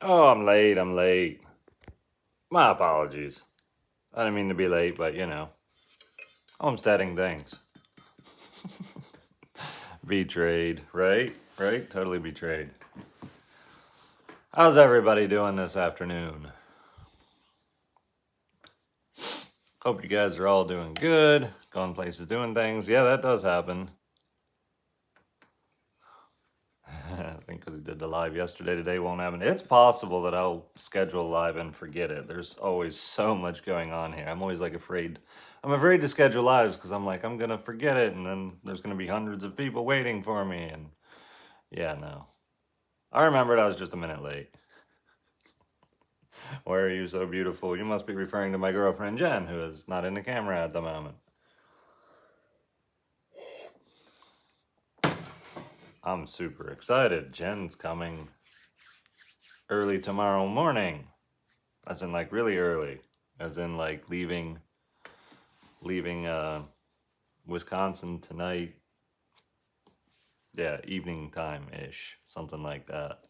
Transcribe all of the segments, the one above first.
Oh, I'm late. I'm late. My apologies. I didn't mean to be late, but you know, homesteading things. Betrayed, right? Right? Totally betrayed. How's everybody doing this afternoon? Hope you guys are all doing good. Going places, doing things. Yeah, that does happen. I think because he did the live yesterday, today won't happen. It's possible that I'll schedule a live and forget it. There's always so much going on here. I'm always like afraid. I'm afraid to schedule lives because I'm like, I'm going to forget it. And then there's going to be hundreds of people waiting for me. And yeah, no. I remembered I was just a minute late. Why are you so beautiful? You must be referring to my girlfriend Jen, who is not in the camera at the moment. I'm super excited. Jen's coming early tomorrow morning. As in like really early. As in like leaving Wisconsin tonight. Yeah, evening time ish. Something like that.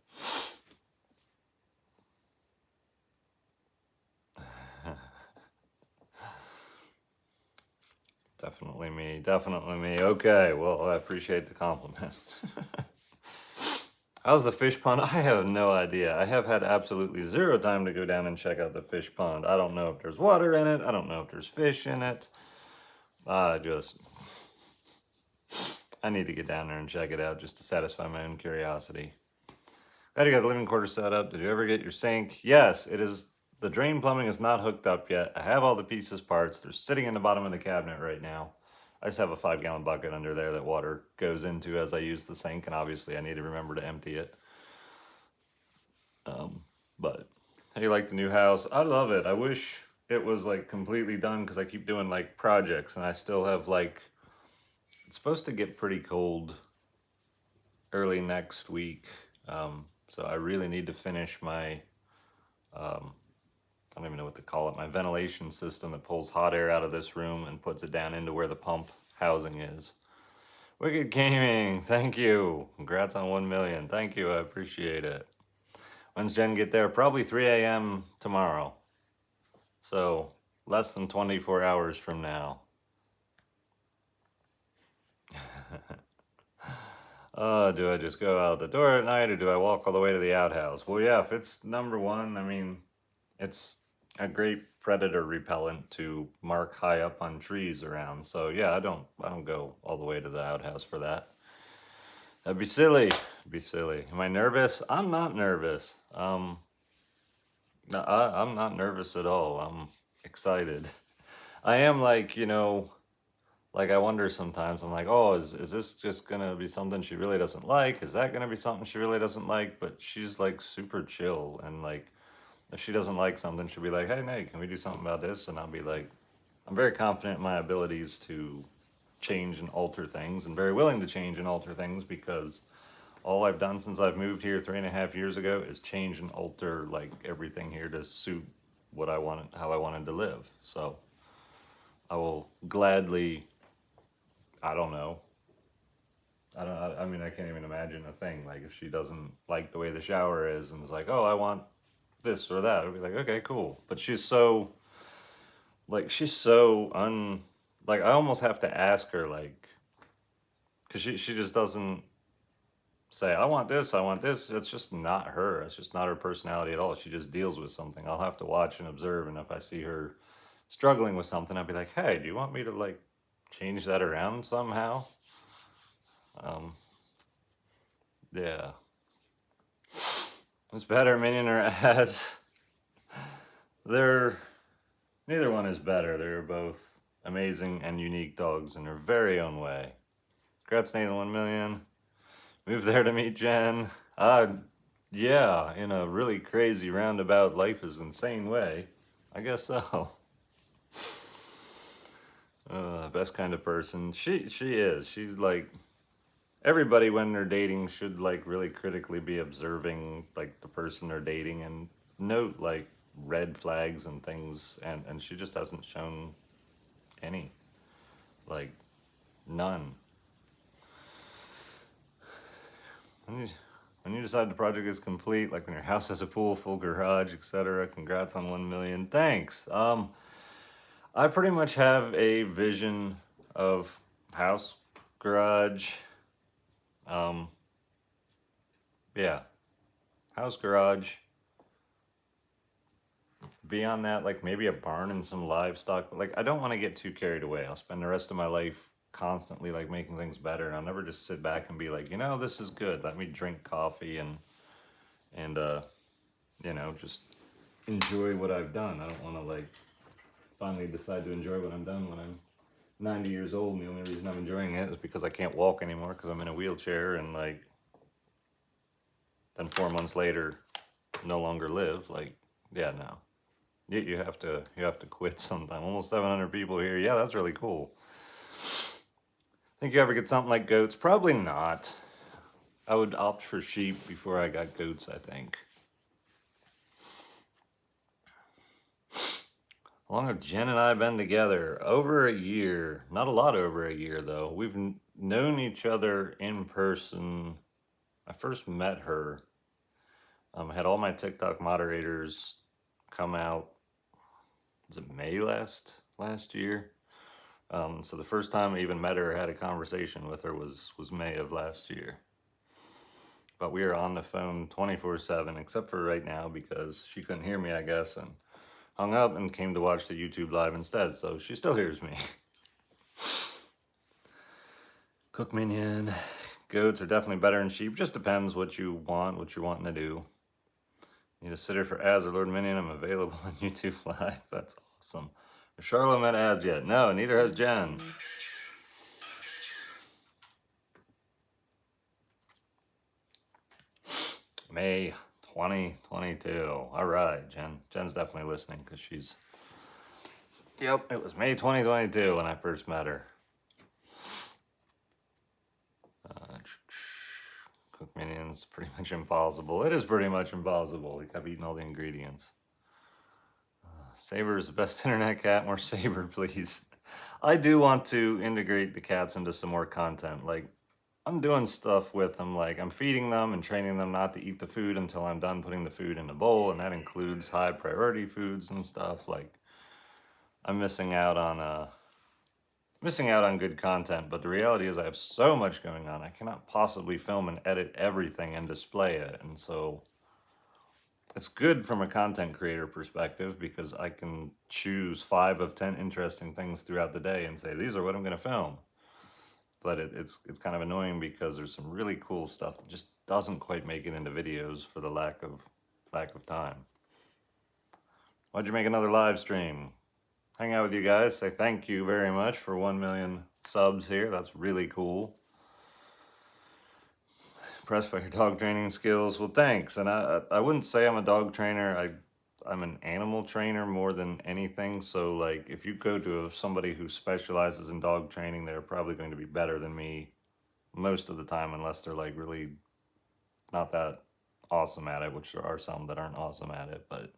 Definitely me. Definitely me. Okay, well, I appreciate the compliment. How's the fish pond? I have no idea. I have had absolutely zero time to go down and check out the fish pond. I don't know if there's water in it. I don't know if there's fish in it. I need to get down there and check it out just to satisfy my own curiosity. Glad you got the living quarters set up. Did you ever get your sink? Yes, it is. The drain plumbing is not hooked up yet. I have all the pieces parts. They're sitting in the bottom of the cabinet right now. I just have a 5-gallon bucket under there that water goes into as I use the sink, and obviously I need to remember to empty it. But how do you like the new house? I love it. I wish it was like completely done because I keep doing like projects and I still have like, it's supposed to get pretty cold early next week. So I really need to finish my, I don't even know what to call it, my ventilation system that pulls hot air out of this room and puts it down into where the pump housing is. Wicked Gaming, thank you. Congrats on 1 million. Thank you, I appreciate it. When's Jen get there? Probably 3 a.m. tomorrow. So less than 24 hours from now. Do I just go out the door at night or do I walk all the way to the outhouse? Well, yeah, if it's number one, I mean, it's a great predator repellent to mark high up on trees around. So yeah, I don't go all the way to the outhouse for that. That'd be silly. Be silly. Am I nervous? I'm not nervous. No, I'm not nervous at all. I'm excited. I am like, like I wonder sometimes, I'm like, oh, is this just gonna be something she really doesn't like? Is that gonna be something she really doesn't like? But she's like super chill and like if she doesn't like something, she'll be like, hey Nate, can we do something about this? And I'll be like, I'm very confident in my abilities to change and alter things and very willing to change and alter things because all I've done since I've moved here 3.5 years ago is change and alter like everything here to suit what I wanted, how I wanted to live. So I will gladly, I don't know. I mean, I can't even imagine a thing. Like, if she doesn't like the way the shower is and is like, oh, I want this or that, I'd be like, okay, cool. But she's so like, I almost have to ask her, like, because she just doesn't say, I want this, I want this. It's just not her. It's just not her personality at all. She just deals with something. I'll have to watch and observe. And if I see her struggling with something, I'll be like, hey, do you want me to, like, change that around somehow? Um, yeah. It's better, Minion or Ass. They're neither one is better. They're both amazing and unique dogs in their very own way. Congrats, Nathan 1 million. Move there to meet Jen. Yeah, in a really crazy roundabout life is insane way. I guess so. Best kind of person. She is. She's like everybody when they're dating should like really critically be observing like the person they're dating and note like red flags and things and she just hasn't shown any. Like none. When you decide the project is complete, like when your house has a pool, full garage, etc. Congrats on 1 million. Thanks. I pretty much have a vision of house, garage, um, yeah, house, garage. Beyond that, like maybe a barn and some livestock. But like, I don't want to get too carried away. I'll spend the rest of my life constantly like making things better, and I'll never just sit back and be like, you know, this is good. Let me drink coffee and you know, just enjoy what I've done. I don't want to like finally decide to enjoy what I'm done when I'm 90 years old, and the only reason I'm enjoying it is because I can't walk anymore because I'm in a wheelchair, and like then 4 months later no longer live. Like, yeah, no. You have to quit sometime. Almost 700 people here. Yeah, that's really cool. Think you ever get something like goats? Probably not. I would opt for sheep before I got goats, I think. How long have Jen and I been together? Over a year. Not a lot over a year, though. We've known each other in person. I first met her. I had all my TikTok moderators come out. Was it May last year? So the first time I even met her, had a conversation with her was May of last year. But we are on the phone 24/7, except for right now because she couldn't hear me, I guess, and hung up and came to watch the YouTube live instead. So she still hears me. Cook minion. Goats are definitely better than sheep. Just depends what you want, what you're wanting to do. Need a sitter for Az or Lord Minion? I'm available on YouTube Live. That's awesome. Has Charlotte met Az yet? No, neither has Jen. May 2022. All right, Jen. Jen's definitely listening because she's... Yep, it was May 2022 when I first met her. Cook minions, pretty much impossible. It is pretty much impossible. Like, I've eaten all the ingredients. Saber is the best internet cat. More Saber, please. I do want to integrate the cats into some more content. Like, I'm doing stuff with them. Like, I'm feeding them and training them not to eat the food until I'm done putting the food in a bowl, and that includes high priority foods and stuff. Like, I'm missing out on good content, but the reality is I have so much going on. I cannot possibly film and edit everything and display it. And so it's good from a content creator perspective because I can choose 5 of 10 interesting things throughout the day and say, these are what I'm going to film. But it's kind of annoying because there's some really cool stuff that just doesn't quite make it into videos for the lack of time. Why'd you make another live stream? Hang out with you guys, say thank you very much for 1 million subs here. That's really cool. Impressed by your dog training skills. Well, thanks. And I wouldn't say I'm a dog trainer. I'm an animal trainer more than anything. So like if you go to somebody who specializes in dog training, they're probably going to be better than me most of the time, unless they're like really not that awesome at it, which there are some that aren't awesome at it. But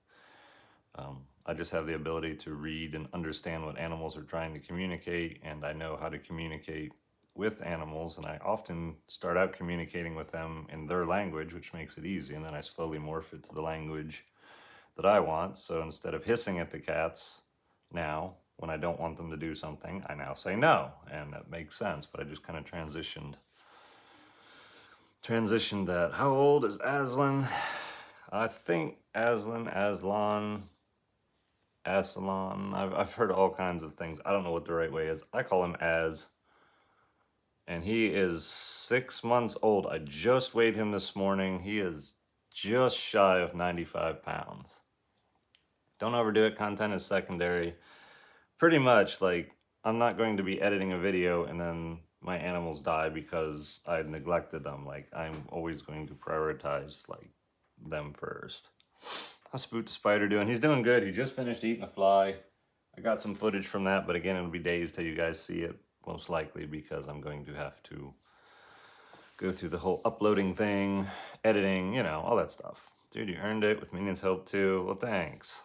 I just have the ability to read and understand what animals are trying to communicate, and I know how to communicate with animals, and I often start out communicating with them in their language, which makes it easy, and then I slowly morph it to the language that I want. So instead of hissing at the cats now, when I don't want them to do something, I now say no, and that makes sense, but I just kind of transitioned that. How old is Aslan? I think Aslan, I've heard all kinds of things. I don't know what the right way is. I call him Az. And he is 6 months old. I just weighed him this morning. He is just shy of 95 pounds. Don't overdo it. Content is secondary. Pretty much, like, I'm not going to be editing a video and then my animals die because I neglected them. Like, I'm always going to prioritize, like, them first. How's Spook the Spider doing? He's doing good. He just finished eating a fly. I got some footage from that, but again, it'll be days till you guys see it, most likely, because I'm going to have to go through the whole uploading thing, editing, you know, all that stuff. Dude, you earned it with Minions Help too. Well, thanks.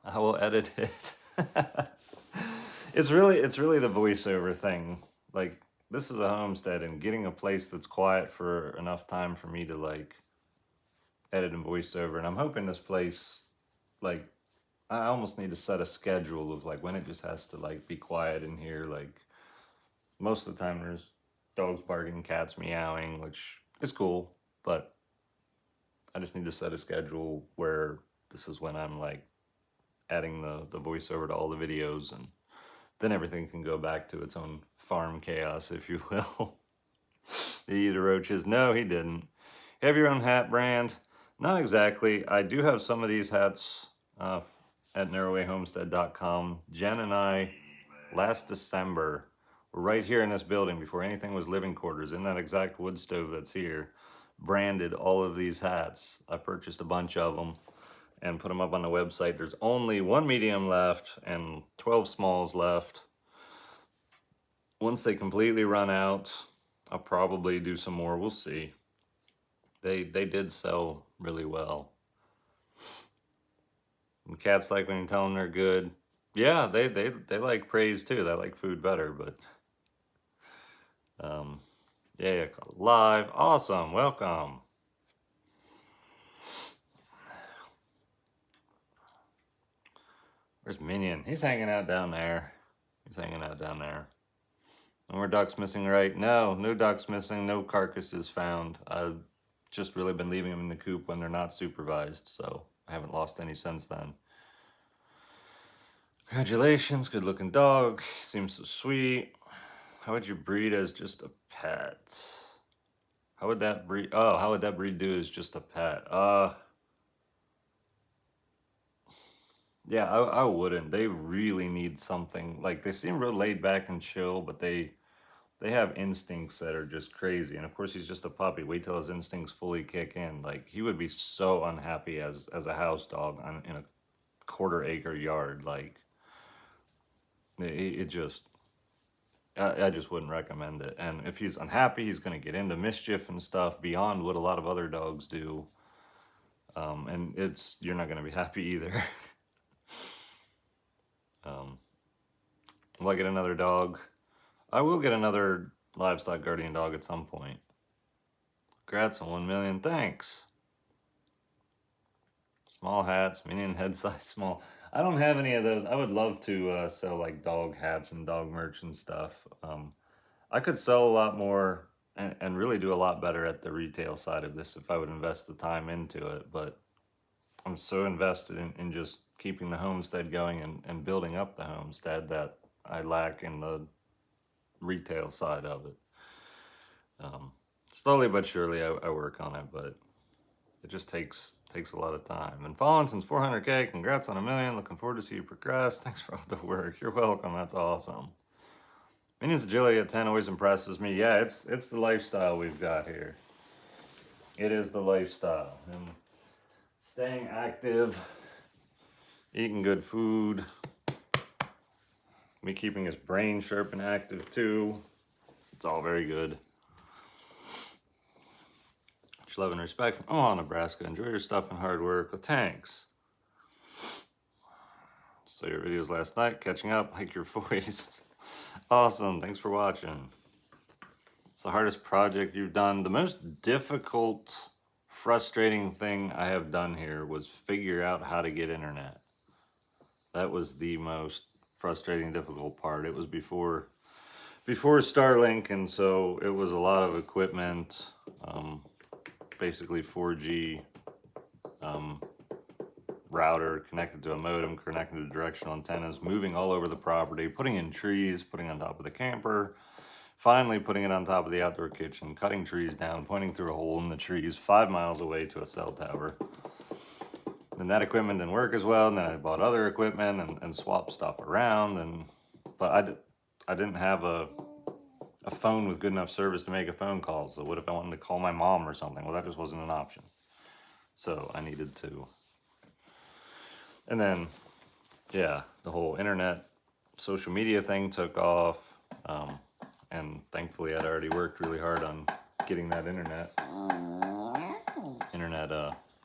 I will edit it. It's really the voiceover thing. Like, this is a homestead, and getting a place that's quiet for enough time for me to like edit and voice over. And I'm hoping this place, like, I almost need to set a schedule of like when it just has to like be quiet in here. Like most of the time there's dogs barking, cats meowing, which is cool, but I just need to set a schedule where this is when I'm like adding the voiceover to all the videos, and then everything can go back to its own farm chaos, if you will. Did he eat the roaches? No, he didn't. Have your own hat brand? Not exactly. I do have some of these hats at narrowwayhomestead.com. Jen and I, last December, were right here in this building before anything was living quarters, in that exact wood stove that's here, branded all of these hats. I purchased a bunch of them and put them up on the website. There's only one medium left and 12 smalls left. Once they completely run out, I'll probably do some more. We'll see. They did sell really well. And cats like when you tell them they're good. Yeah, they like praise too. They like food better, but yeah, live. Awesome. Welcome. Where's Minion? He's hanging out down there. No more ducks missing, right? No ducks missing. No carcasses found. I've just really been leaving them in the coop when they're not supervised, so I haven't lost any since then. Congratulations, good looking dog. Seems so sweet. How would you breed as just a pet? How would that breed? Oh, how would that breed do as just a pet? Yeah, I wouldn't. They really need something. Like, they seem real laid back and chill, but they have instincts that are just crazy. And of course, he's just a puppy. Wait till his instincts fully kick in. Like, he would be so unhappy as a house dog in a quarter-acre yard. Like, it just, I just wouldn't recommend it. And if he's unhappy, he's going to get into mischief and stuff beyond what a lot of other dogs do. And you're not going to be happy either. Will I get another dog? I will get another livestock guardian dog at some point. Congrats on 1 million. Thanks. Small hats, Minion head size small. I don't have any of those. I would love to sell like dog hats and dog merch and stuff. I could sell a lot more and really do a lot better at the retail side of this if I would invest the time into it. But I'm so invested in just keeping the homestead going and building up the homestead that I lack in the retail side of it. Slowly but surely I work on it, but it just takes a lot of time. And fallen since 400K, congrats on 1 million. Looking forward to see you progress. Thanks for all the work. You're welcome. That's awesome. Minion's agility at 10 always impresses me. Yeah, it's the lifestyle we've got here. It is the lifestyle. And staying active, eating good food, me keeping his brain sharp and active too. It's all very good. Much love and respect from Omaha, Nebraska. Enjoy your stuff and hard work. Well, thanks. Saw your videos last night. Catching up. Like your voice. Awesome. Thanks for watching. It's the hardest project you've done. The most difficult, frustrating thing I have done here was figure out how to get internet. That was the most frustrating, difficult part. It was before Starlink, and so it was a lot of equipment, basically 4G router connected to a modem, connected to directional antennas, moving all over the property, putting in trees, putting on top of the camper, finally putting it on top of the outdoor kitchen, cutting trees down, pointing through a hole in the trees 5 miles away to a cell tower. Then that equipment didn't work as well, and then I bought other equipment and swapped stuff around, but I didn't have a phone with good enough service to make a phone call. So what if I wanted to call my mom or something? Well, that just wasn't an option. So I needed to. And then, yeah, the whole internet, social media thing took off. And thankfully I'd already worked really hard on getting that internet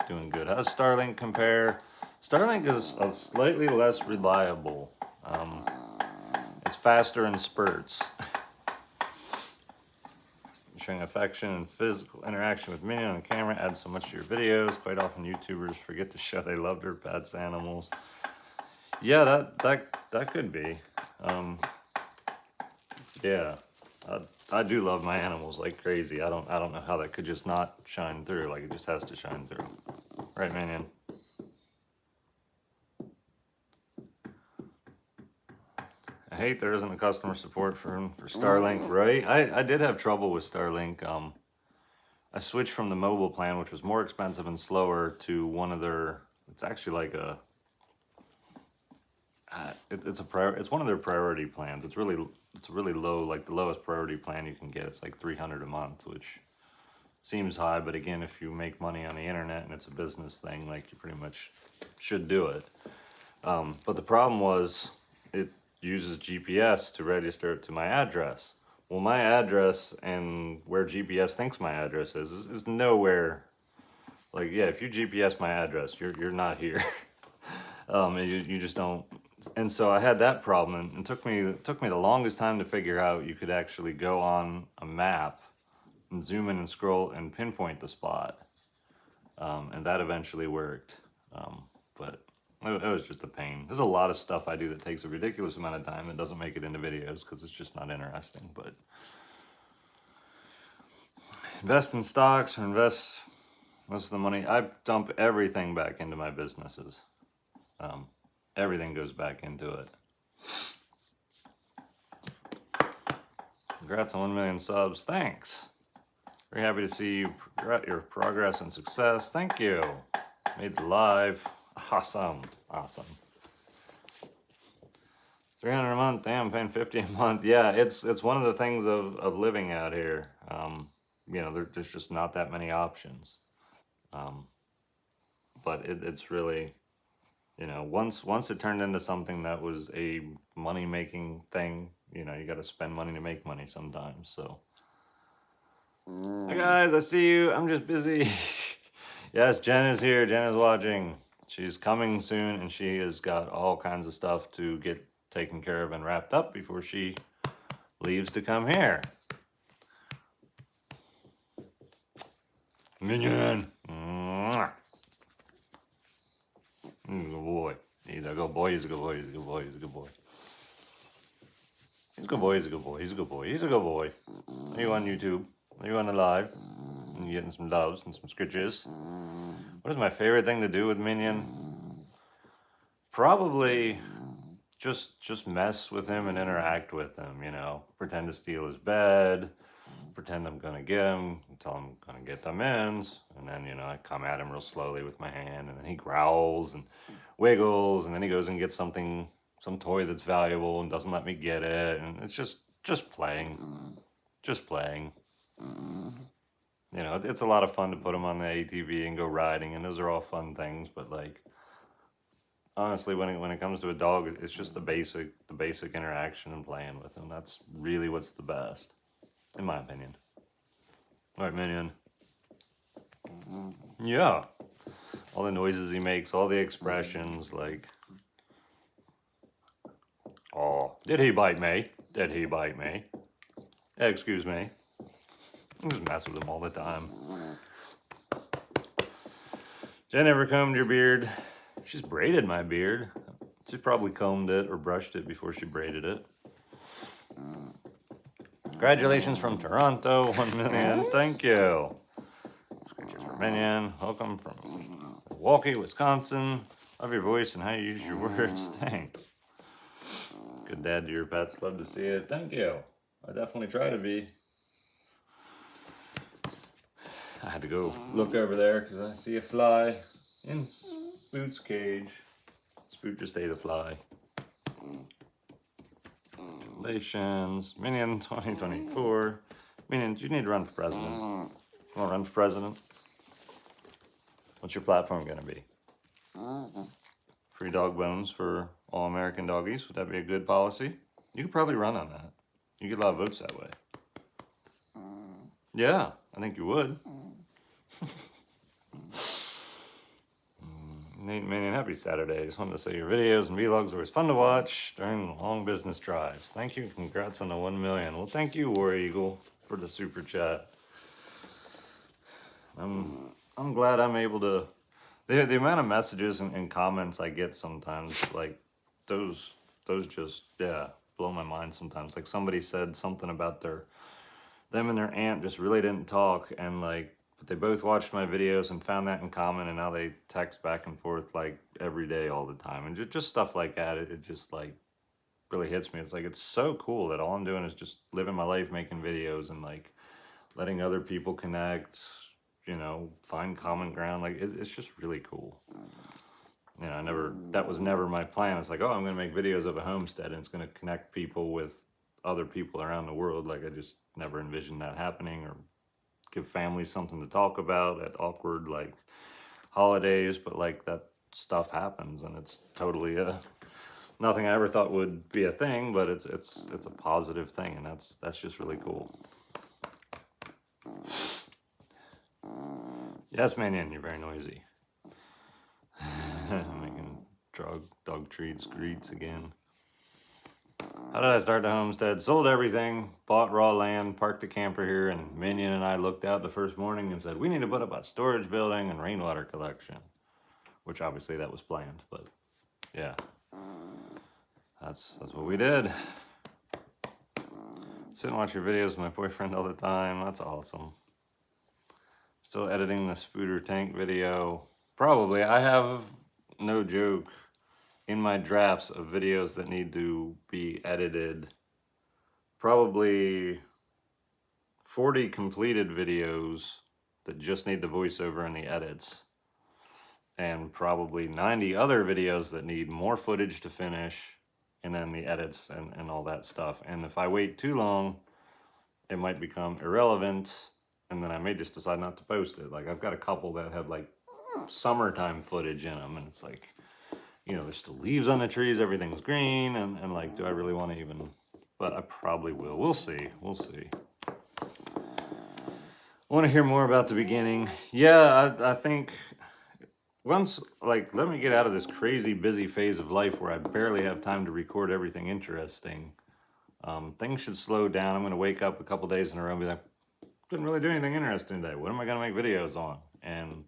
doing good. How does Starlink compare? Starlink is slightly less reliable. It's faster in spurts. Showing affection and physical interaction with Minion on camera adds so much to your videos. Quite often YouTubers forget to show they love their pets, animals. Yeah, that could be. Yeah, I do love my animals like crazy. I don't know how that could just not shine through. Like, it just has to shine through. Right, Minion? I hate there isn't a customer support for Starlink, right? I did have trouble with Starlink. I switched from the mobile plan, which was more expensive and slower, to one of their. It's actually like a. It's one of their priority plans. It's really low, like the lowest priority plan you can get. It's like $300 a month, which seems high, but again, if you make money on the internet and it's a business thing, like, you pretty much should do it. But the problem was it uses GPS to register it to my address. Well, my address and where GPS thinks my address is nowhere. Like, yeah, if you GPS my address, you're not here. You just don't. And so I had that problem, and it took me the longest time to figure out you could actually go on a map and zoom in and scroll and pinpoint the spot, and that eventually worked. But it was just a pain. There's a lot of stuff I do that takes a ridiculous amount of time and doesn't make it into videos because it's just not interesting. But invest in stocks or invest most of the money. I dump everything back into my businesses. Everything goes back into it. Congrats on 1 million subs. Thanks. Very happy to see your progress and success. Thank you. Made the live. Awesome. 300 a month. Damn, paying 50 a month. Yeah, it's one of the things of living out here. There's just not that many options. But it's really, once it turned into something that was a money-making thing, you got to spend money to make money sometimes, so. Hi guys, I see you. I'm just busy. Yes, Jen is here. Jen is watching. She's coming soon, and she has got all kinds of stuff to get taken care of and wrapped up before she leaves to come here. Minion. He's a good boy. He's a good boy. He's a good boy. He's a good boy. He's a good boy. He's a good boy. He's a good boy. He's a good boy. He's a good boy. Are you on YouTube? Are you on the live? And you're getting some loves and some scritches. What is my favorite thing to do with Minion? Probably just mess with him and interact with him, Pretend to steal his bed. Pretend I'm gonna get him. Tell him I'm gonna get them ends. And then, I come at him real slowly with my hand. And then he growls and wiggles. And then he goes and gets some toy that's valuable and doesn't let me get it. And it's just playing. Just playing. It's a lot of fun to put him on the ATV and go riding, and those are all fun things. But, like, honestly, when it comes to a dog, it's just the basic interaction and playing with him. That's really what's the best, in my opinion. All right, Minion. Yeah, all the noises he makes, all the expressions, like, oh, did he bite me? Did he bite me? Excuse me. I just mess with him all the time. Jen ever combed your beard? She's braided my beard. She probably combed it or brushed it before she braided it. Congratulations from Toronto, 1 million. Thank you. Scratches for Minion. Welcome from Milwaukee, Wisconsin. Love your voice and how you use your words. Thanks. Good dad to your pets. Love to see it. Thank you. I definitely try to be. I had to go look over there because I see a fly in Spoot's cage. Spoot just ate a fly. Congratulations. Minion 2024. Minion, you need to run for president. You want to run for president? What's your platform going to be? Free dog bones for all American doggies. Would that be a good policy? You could probably run on that. You get a lot of votes that way. Yeah, I think you would. Nate Minion, happy Saturday. Just wanted to say your videos and vlogs are always fun to watch during long business drives. Thank you. Congrats on the 1 million. Well, thank you, War Eagle, for the super chat. I'm glad I'm able to. The amount of messages and comments I get sometimes, like those those just blow my mind sometimes. Like somebody said something about them and their aunt just really didn't talk, and like but they both watched my videos and found that in common, and now they text back and forth like every day all the time, and just stuff like that. It just like really hits me. It's like it's so cool that all I'm doing is just living my life making videos and like letting other people connect, find common ground. Like it's just really cool. That was never my plan. It's like, oh, I'm going to make videos of a homestead and it's going to connect people with other people around the world. Like I just never envisioned that happening, or give families something to talk about at awkward like holidays. But like that stuff happens, and it's totally nothing I ever thought would be a thing, but it's a positive thing, and that's just really cool. Yes, Minion, you're very noisy. Making dog treats, greets again. How did I start the homestead? Sold everything, bought raw land, parked the camper here, and Minion and I looked out the first morning and said, we need to put up a storage building and rainwater collection. Which obviously that was planned, but yeah. That's what we did. Sit and watch your videos with my boyfriend all the time. That's awesome. Still editing the Spooter tank video. Probably. I have, no joke, in my drafts of videos that need to be edited, probably 40 completed videos that just need the voiceover and the edits, and probably 90 other videos that need more footage to finish, and then the edits and all that stuff. And if I wait too long, it might become irrelevant, and then I may just decide not to post it. Like I've got a couple that have like summertime footage in them, and it's like, there's still leaves on the trees, everything's green, and like, do I really want to even, but I probably will. We'll see. I want to hear more about the beginning. Yeah, I think once, like, let me get out of this crazy busy phase of life where I barely have time to record everything interesting. Things should slow down. I'm going to wake up a couple days in a row and be like, didn't really do anything interesting today. What am I going to make videos on? And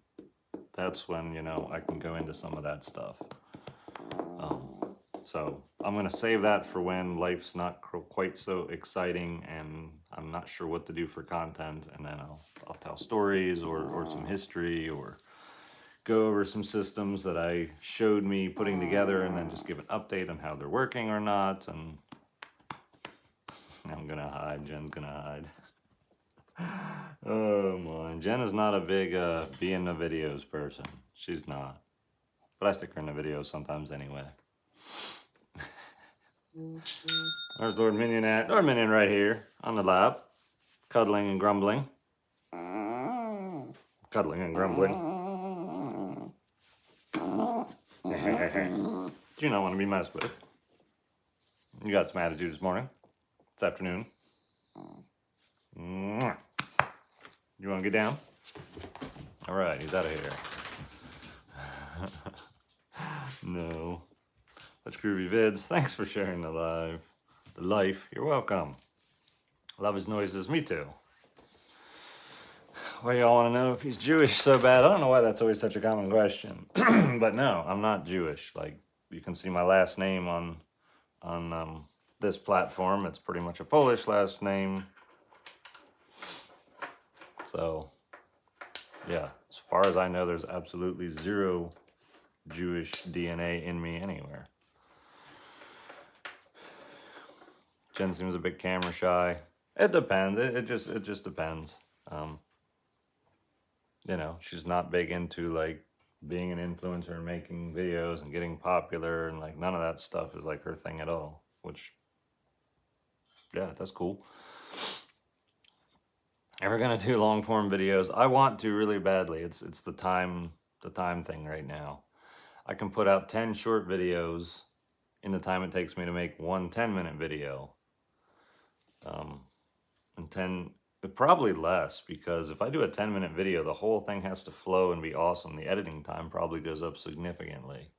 that's when, I can go into some of that stuff. So I'm going to save that for when life's not quite so exciting and I'm not sure what to do for content. And then I'll tell stories or some history, or go over some systems that I showed me putting together, and then just give an update on how they're working or not. And I'm going to hide. Jen's going to hide. Oh my. Jen is not a big be in the videos person. She's not. But I stick her in the videos sometimes anyway. There's Lord Minion at. Lord Minion right here on the lap. Cuddling and grumbling. Cuddling and grumbling. Do you not want to be messed with? You got some attitude this morning. This afternoon. You want to get down? All right, he's out of here. No. That's Groovy Vids. Thanks for sharing the life. You're welcome. Love his noises. Me too. Why y'all want to know if he's Jewish so bad? I don't know why that's always such a common question. But no, I'm not Jewish. Like, you can see my last name on this platform. It's pretty much a Polish last name. So, yeah, as far as I know, there's absolutely zero Jewish DNA in me anywhere. Jen seems a bit camera shy. It depends. It just depends. She's not big into like being an influencer and making videos and getting popular, and like none of that stuff is like her thing at all. Which, yeah, that's cool. Ever gonna do long form videos? I want to really badly. It's the time thing right now. I can put out 10 short videos in the time it takes me to make one 10-minute video. And 10, probably less, because if I do a 10-minute video, the whole thing has to flow and be awesome. The editing time probably goes up significantly.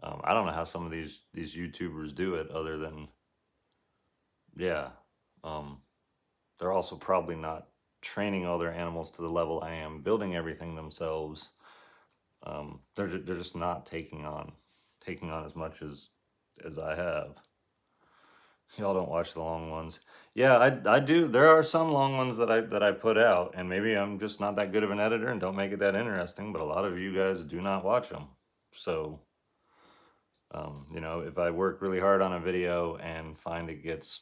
I don't know how some of these YouTubers do it, other than, yeah. They're also probably not training all their animals to the level I am, building everything themselves, they're just not taking on as much as I have. Y'all don't watch the long ones. Yeah, I do. There are some long ones that I put out, and maybe I'm just not that good of an editor and don't make it that interesting. But a lot of you guys do not watch them, so you know, if I work really hard on a video and find it gets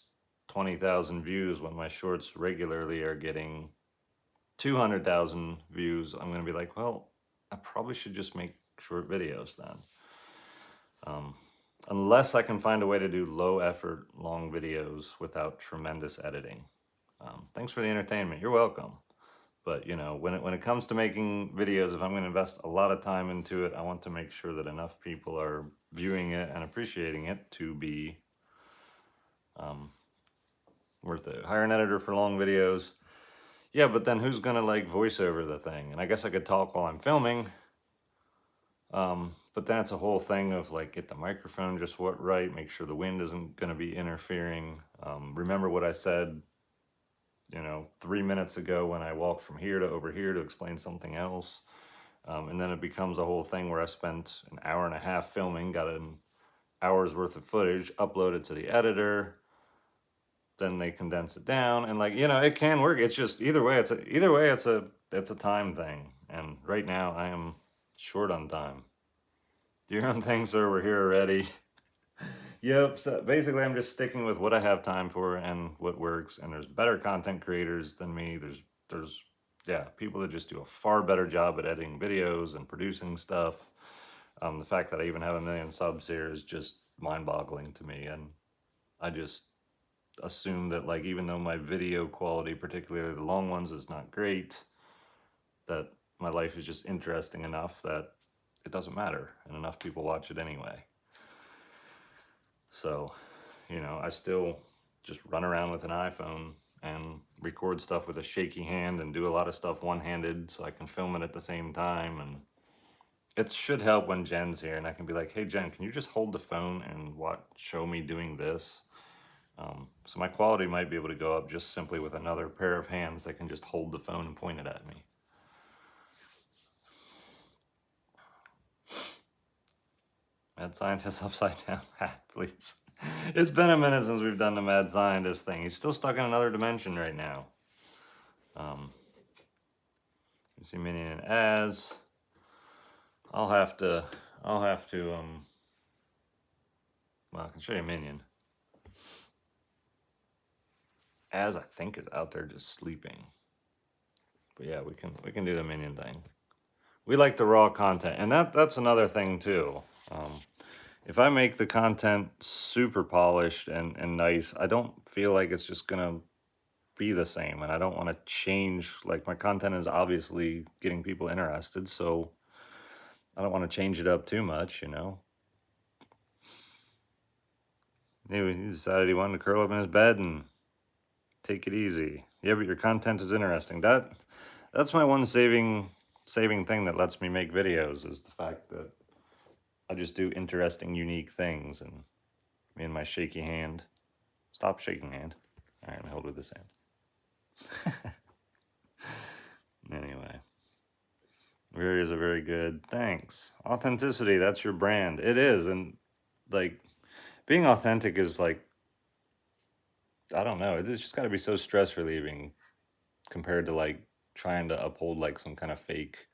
20,000 views when my shorts regularly are getting 200,000 views, I'm gonna be like, well, I probably should just make short videos then. Unless I can find a way to do low effort, long videos without tremendous editing. Thanks for the entertainment. You're welcome. But you know, when it comes to making videos, if I'm going to invest a lot of time into it, I want to make sure that enough people are viewing it and appreciating it to be worth it. Hire an editor for long videos. Yeah, but then who's going to like voice over the thing? And I guess I could talk while I'm filming. But then it's a whole thing of like, get the microphone just right, make sure the wind isn't going to be interfering. Remember what I said, you know, 3 minutes ago when I walked from here to over here to explain something else. And then it becomes a whole thing where I spent an hour and a half filming, got an hour's worth of footage, uploaded to the editor, then they condense it down, and like, you know, it can work. It's just either way, it's a time thing. And right now I am short on time. Do your own thing, sir. We're here already. Yep. So basically, I'm just sticking with what I have time for and what works. And there's better content creators than me. There's yeah, people that just do a far better job at editing videos and producing stuff. The fact that I even have 1 million subs here is just mind-boggling to me. And I just assume that, like, even though my video quality, particularly the long ones, is not great, that my life is just interesting enough that it doesn't matter, and enough people watch it anyway. So, you know, I still just run around with an iPhone and record stuff with a shaky hand and do a lot of stuff one-handed so I can film it at the same time. And it should help when Jen's here and I can be like, hey Jen, can you just hold the phone and show me doing this? So my quality might be able to go up just simply with another pair of hands that can just hold the phone and point it at me. Mad Scientist upside down hat, please. It's been a minute since we've done the Mad Scientist thing. He's still stuck in another dimension right now. You see Minion and Az. I'll have to, well, I can show you Minion. Az, I think, is out there just sleeping. But yeah, we can do the Minion thing. We like the raw content, and that's another thing too. If I make the content super polished and nice, I don't feel like it's just gonna be the same, and I don't want to change. Like, my content is obviously getting people interested, so I don't want to change it up too much, you know. Anyway, he decided he wanted to curl up in his bed and take it easy. Yeah, but your content is interesting. That's my one saving thing that lets me make videos, is the fact that I just do interesting, unique things. And me and my shaky hand. Stop shaking hand. All right, let me hold with this hand. Anyway. Very is a very good. Thanks. Authenticity, that's your brand. It is. And like, being authentic is like, I don't know, it's just got to be so stress relieving compared to like trying to uphold like some kind of fake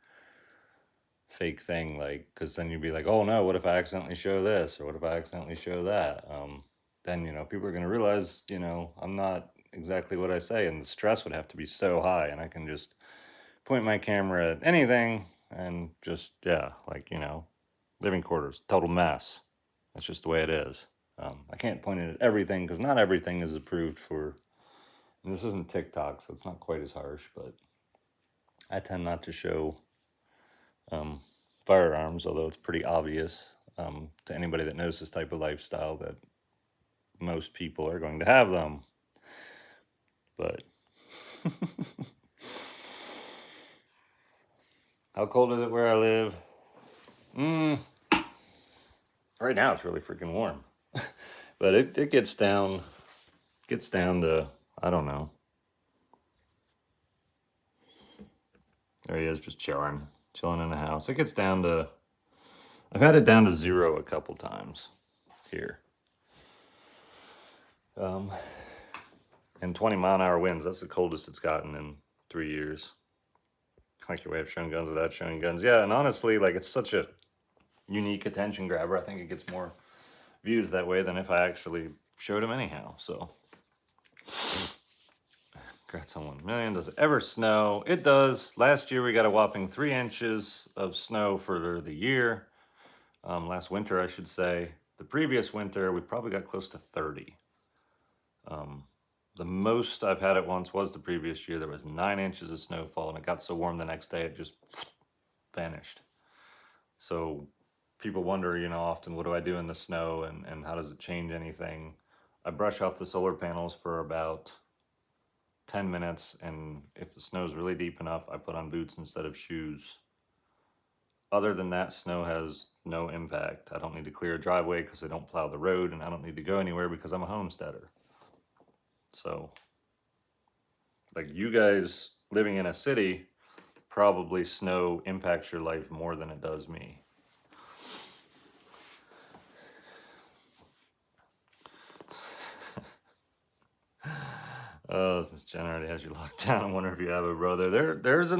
thing, like, because then you'd be like, oh no, what if I accidentally show this, or what if I accidentally show that? Then, you know, people are going to realize, you know, I'm not exactly what I say, and the stress would have to be so high, and I can just point my camera at anything and just, yeah, like, you know, living quarters, total mess. That's just the way it is. I can't point it at everything because not everything is approved for, and this isn't TikTok, so it's not quite as harsh, but I tend not to show firearms, although it's pretty obvious to anybody that knows this type of lifestyle that most people are going to have them. But how cold is it where I live? Right now it's really freaking warm. But it gets down to, I don't know, There he is, just chilling in the house. It gets down to, I've had it down to 0 a couple times here. And 20-mile-an-hour winds, that's the coldest it's gotten in 3 years. Like your way of showing guns without showing guns. Yeah, and honestly, like, it's such a unique attention grabber. I think it gets more views that way than if I actually showed him anyhow. So, congrats on 1 million. Does it ever snow? It does. Last year we got a whopping 3 inches of snow for the year. Last winter, I should say. The previous winter, we probably got close to 30. The most I've had at once was the previous year. There was 9 inches of snowfall, and it got so warm the next day it just vanished. So people wonder, often, what do I do in the snow, and how does it change anything? I brush off the solar panels for about 10 minutes, and if the snow's really deep enough, I put on boots instead of shoes. Other than that, snow has no impact. I don't need to clear a driveway because I don't plow the road, and I don't need to go anywhere because I'm a homesteader. So, like, you guys living in a city, probably snow impacts your life more than it does me. Oh, this Jen already has you locked down. I wonder if you have a brother. There's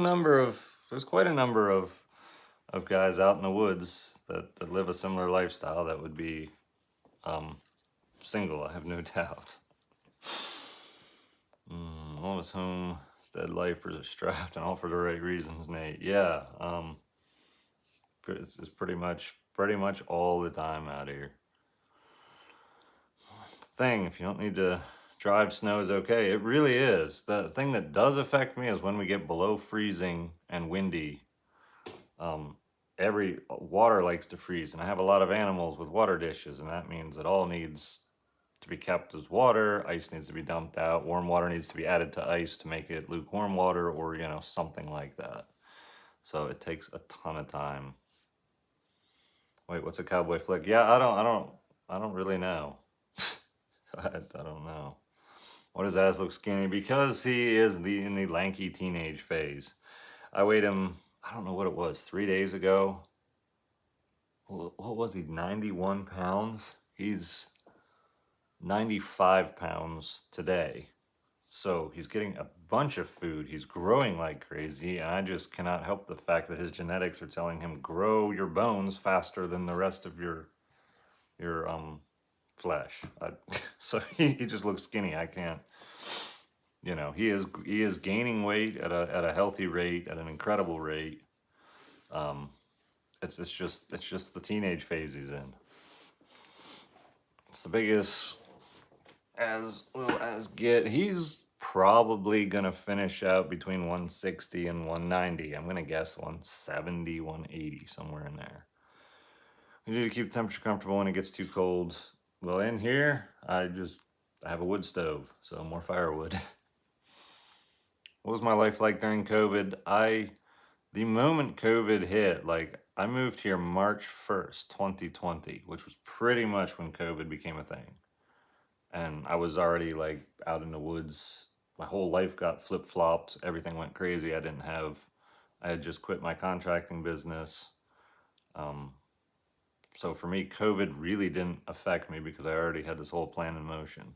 quite a number of guys out in the woods that live a similar lifestyle that would be single, I have no doubt. All of us homestead lifers are strapped, and all for the right reasons, Nate. Yeah, it's pretty much all the time out here. Thing, if you don't need to drive, snow is okay. It really is. The thing that does affect me is when we get below freezing and windy. Every water likes to freeze, and I have a lot of animals with water dishes, and that means it all needs to be kept as water. Ice needs to be dumped out. Warm water needs to be added to ice to make it lukewarm water, or something like that. So it takes a ton of time. Wait, what's a cowboy flick? Yeah, I don't really know. I don't know. What does Az look skinny? Because he is in the lanky teenage phase. I weighed him, I don't know what it was, 3 days ago. What was he, 91 pounds? He's 95 pounds today. So he's getting a bunch of food. He's growing like crazy, and I just cannot help the fact that his genetics are telling him grow your bones faster than the rest of your flesh. So he just looks skinny. I can't. He is gaining weight at a healthy rate, at an incredible rate. It's just the teenage phase he's in. It's the biggest as get. He's probably gonna finish out between 160 and 190. I'm gonna guess 170, 180, somewhere in there. We need to keep the temperature comfortable when it gets too cold. Well, in here, I have a wood stove, so more firewood. What was my life like during COVID? The moment COVID hit, like, I moved here March 1st, 2020, which was pretty much when COVID became a thing. And I was already, like, out in the woods. My whole life got flip-flopped. Everything went crazy. I had just quit my contracting business. So for me, COVID really didn't affect me because I already had this whole plan in motion.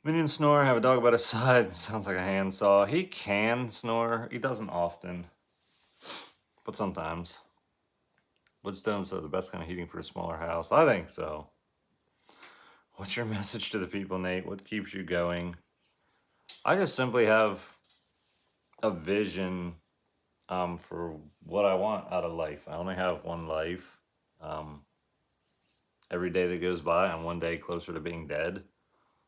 Minion snore, have a dog by his side. Sounds like a handsaw. He can snore. He doesn't often, but sometimes. Wood stoves are the best kind of heating for a smaller house. I think so. What's your message to the people, Nate? What keeps you going? I just simply have a vision for what I want out of life. I only have one life. Every day that goes by, I'm one day closer to being dead.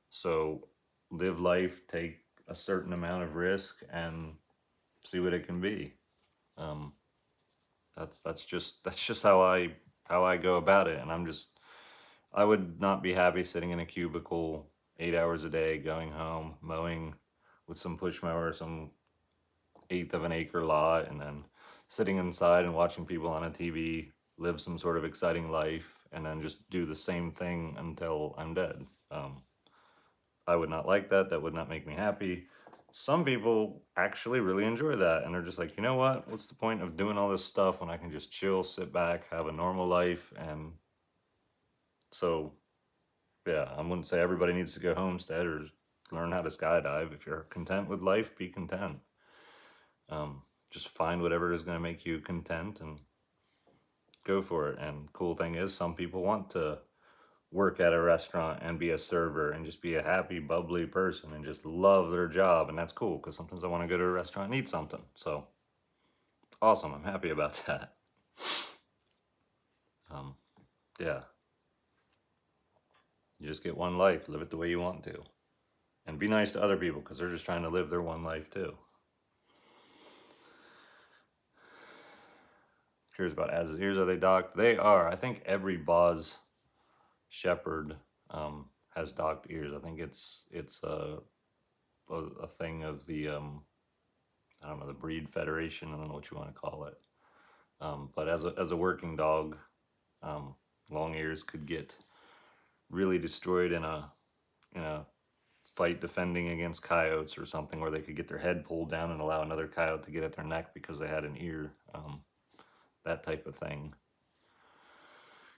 So live life, take a certain amount of risk, and see what it can be. That's just how I go about it. And I would not be happy sitting in a cubicle 8 hours a day, going home, mowing with some push mower, some 1/8 of an acre lot, and then sitting inside and watching people on a TV live some sort of exciting life, and then just do the same thing until I'm dead. I would not like that. That would not make me happy. some people actually really enjoy that, and they're just like, you know what? What's the point of doing all this stuff when I can just chill, sit back, have a normal life? And so, yeah, I wouldn't say everybody needs to go homestead or learn how to skydive. If you're content with life, be content. Just find whatever is going to make you content and go for it. And cool thing is, some people want to work at a restaurant and be a server and just be a happy, bubbly person and just love their job. And that's cool, because sometimes I want to go to a restaurant and eat something. So awesome. I'm happy about that. Yeah. You just get one life. Live it the way you want to. And be nice to other people, because they're just trying to live their one life too. Curious about Az's ears. Are they docked? They are. I think every Boz Shepherd has docked ears. I think it's a thing of the I don't know, the breed federation. I don't know what you want to call it. But as a working dog, long ears could get really destroyed in a fight defending against coyotes or something, where they could get their head pulled down and allow another coyote to get at their neck because they had an ear. That type of thing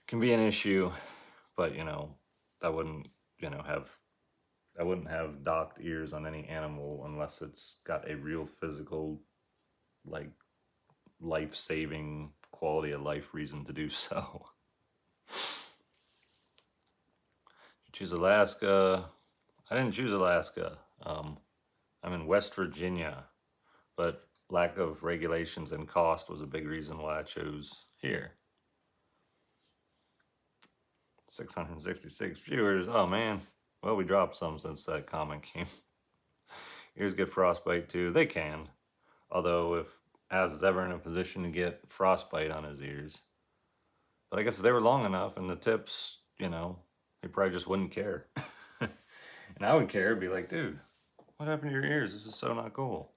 can be an issue, but that wouldn't I wouldn't have docked ears on any animal unless it's got a real physical, like, life-saving, quality of life reason to do so. Choose Alaska. I didn't choose Alaska. I'm in West Virginia, but lack of regulations and cost was a big reason why I chose here. 666 viewers. Oh man. Well, we dropped some since that comment came. Ears get frostbite too. They can. Although if Az is ever in a position to get frostbite on his ears. But I guess if they were long enough and the tips, he probably just wouldn't care. And I would care, be like, dude, what happened to your ears? This is so not cool.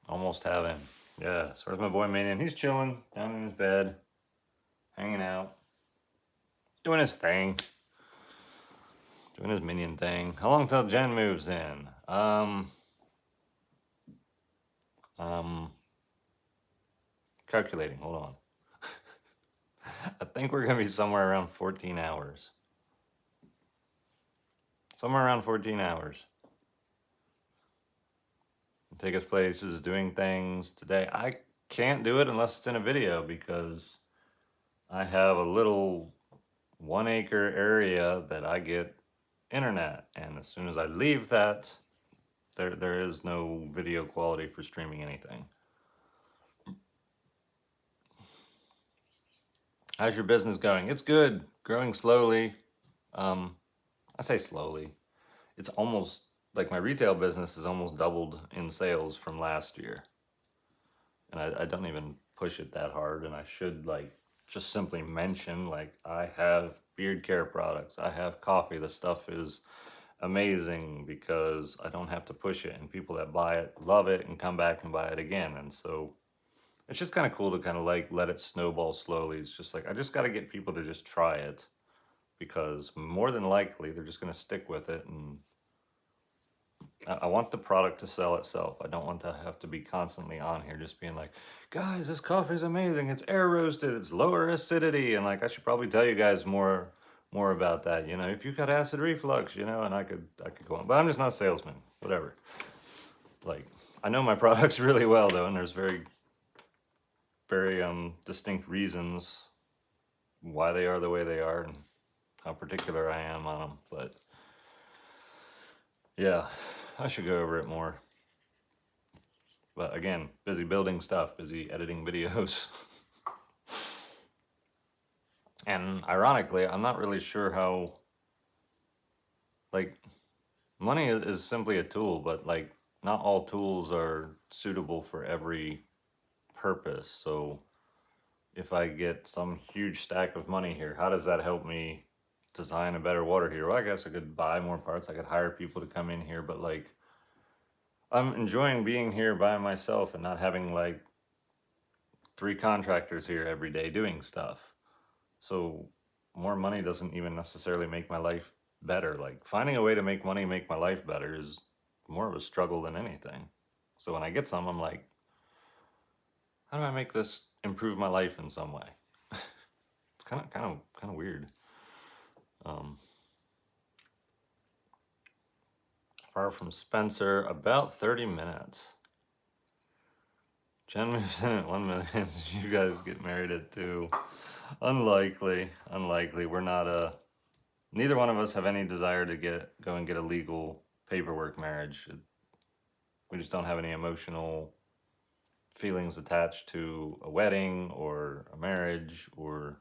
Almost have him. Yeah, so where's my boy Minion? He's chilling down in his bed, hanging out, doing his thing. Doing his minion thing. How long till Jen moves in? Calculating, hold on. I think we're gonna be somewhere around 14 hours. Somewhere around 14 hours. Take us places, doing things today. I can't do it unless it's in a video, because I have a little 1 acre area that I get internet, and as soon as I leave that, there is no video quality for streaming anything. How's your business going? It's good, growing slowly. I say slowly. It's almost like my retail business has almost doubled in sales from last year, and I don't even push it that hard. And I should just simply mention, I have beard care products, I have coffee. The stuff is amazing because I don't have to push it, and people that buy it love it and come back and buy it again. And so it's just kind of cool to kind of let it snowball slowly. It's just I just got to get people to just try it, because more than likely they're just going to stick with it. And I want the product to sell itself. I don't want to have to be constantly on here just being like, guys, this coffee is amazing. It's air roasted. It's lower acidity. And I should probably tell you guys more about that. If you've got acid reflux, and I could go on, but I'm just not a salesman, whatever. I know my products really well though. And there's very, very distinct reasons why they are the way they are and how particular I am on them. But yeah, I should go over it more. But again, busy building stuff, busy editing videos. And ironically, I'm not really sure how, money is simply a tool, but not all tools are suitable for every purpose. So if I get some huge stack of money here, how does that help me design a better water heater? Well, I guess I could buy more parts. I could hire people to come in here, but I'm enjoying being here by myself and not having 3 contractors here every day doing stuff. So more money doesn't even necessarily make my life better. Finding a way to make money make my life better is more of a struggle than anything. So when I get some, I'm like, how do I make this improve my life in some way? It's kind of weird. Um, Far from Spencer, about 30 minutes. Jen moves in at 1 minute. You guys get married at 2. Unlikely. We're not neither one of us have any desire to go and get a legal paperwork marriage. We just don't have any emotional feelings attached to a wedding or a marriage, or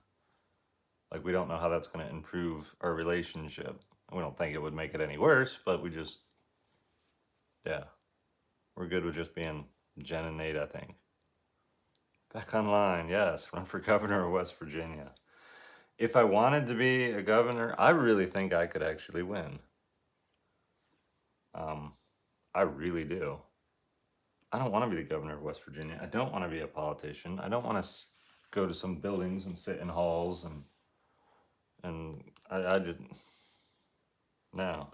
like we don't know how that's going to improve our relationship. We don't think it would make it any worse, but we just, yeah, we're good with just being Jen and Nate, I think. Back online, yes, run for governor of West Virginia. If I wanted to be a governor, I really think I could actually win. I really do. I don't want to be the governor of West Virginia. I don't want to be a politician. I don't want to go to some buildings and sit in halls and I just no.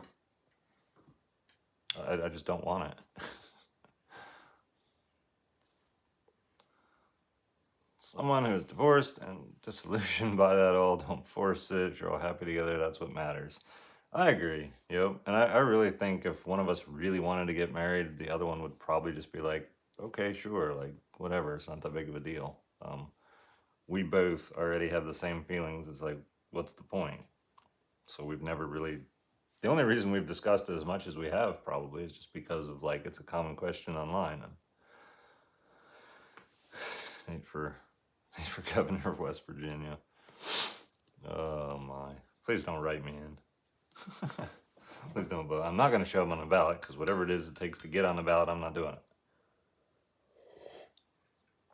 I just don't want it. Someone who is divorced and disillusioned by that all, don't force it. You're all happy together. That's what matters. I agree. Yep. And I really think if one of us really wanted to get married, the other one would probably just be like, okay, sure, like whatever. It's not that big of a deal. We both already have the same feelings. It's like, what's the point? So we've never really. The only reason we've discussed it as much as we have probably is just because of like it's a common question online. And for governor of West Virginia. Oh my! Please don't write me in. Please don't. But I'm not going to show them on the ballot because whatever it is it takes to get on the ballot, I'm not doing it.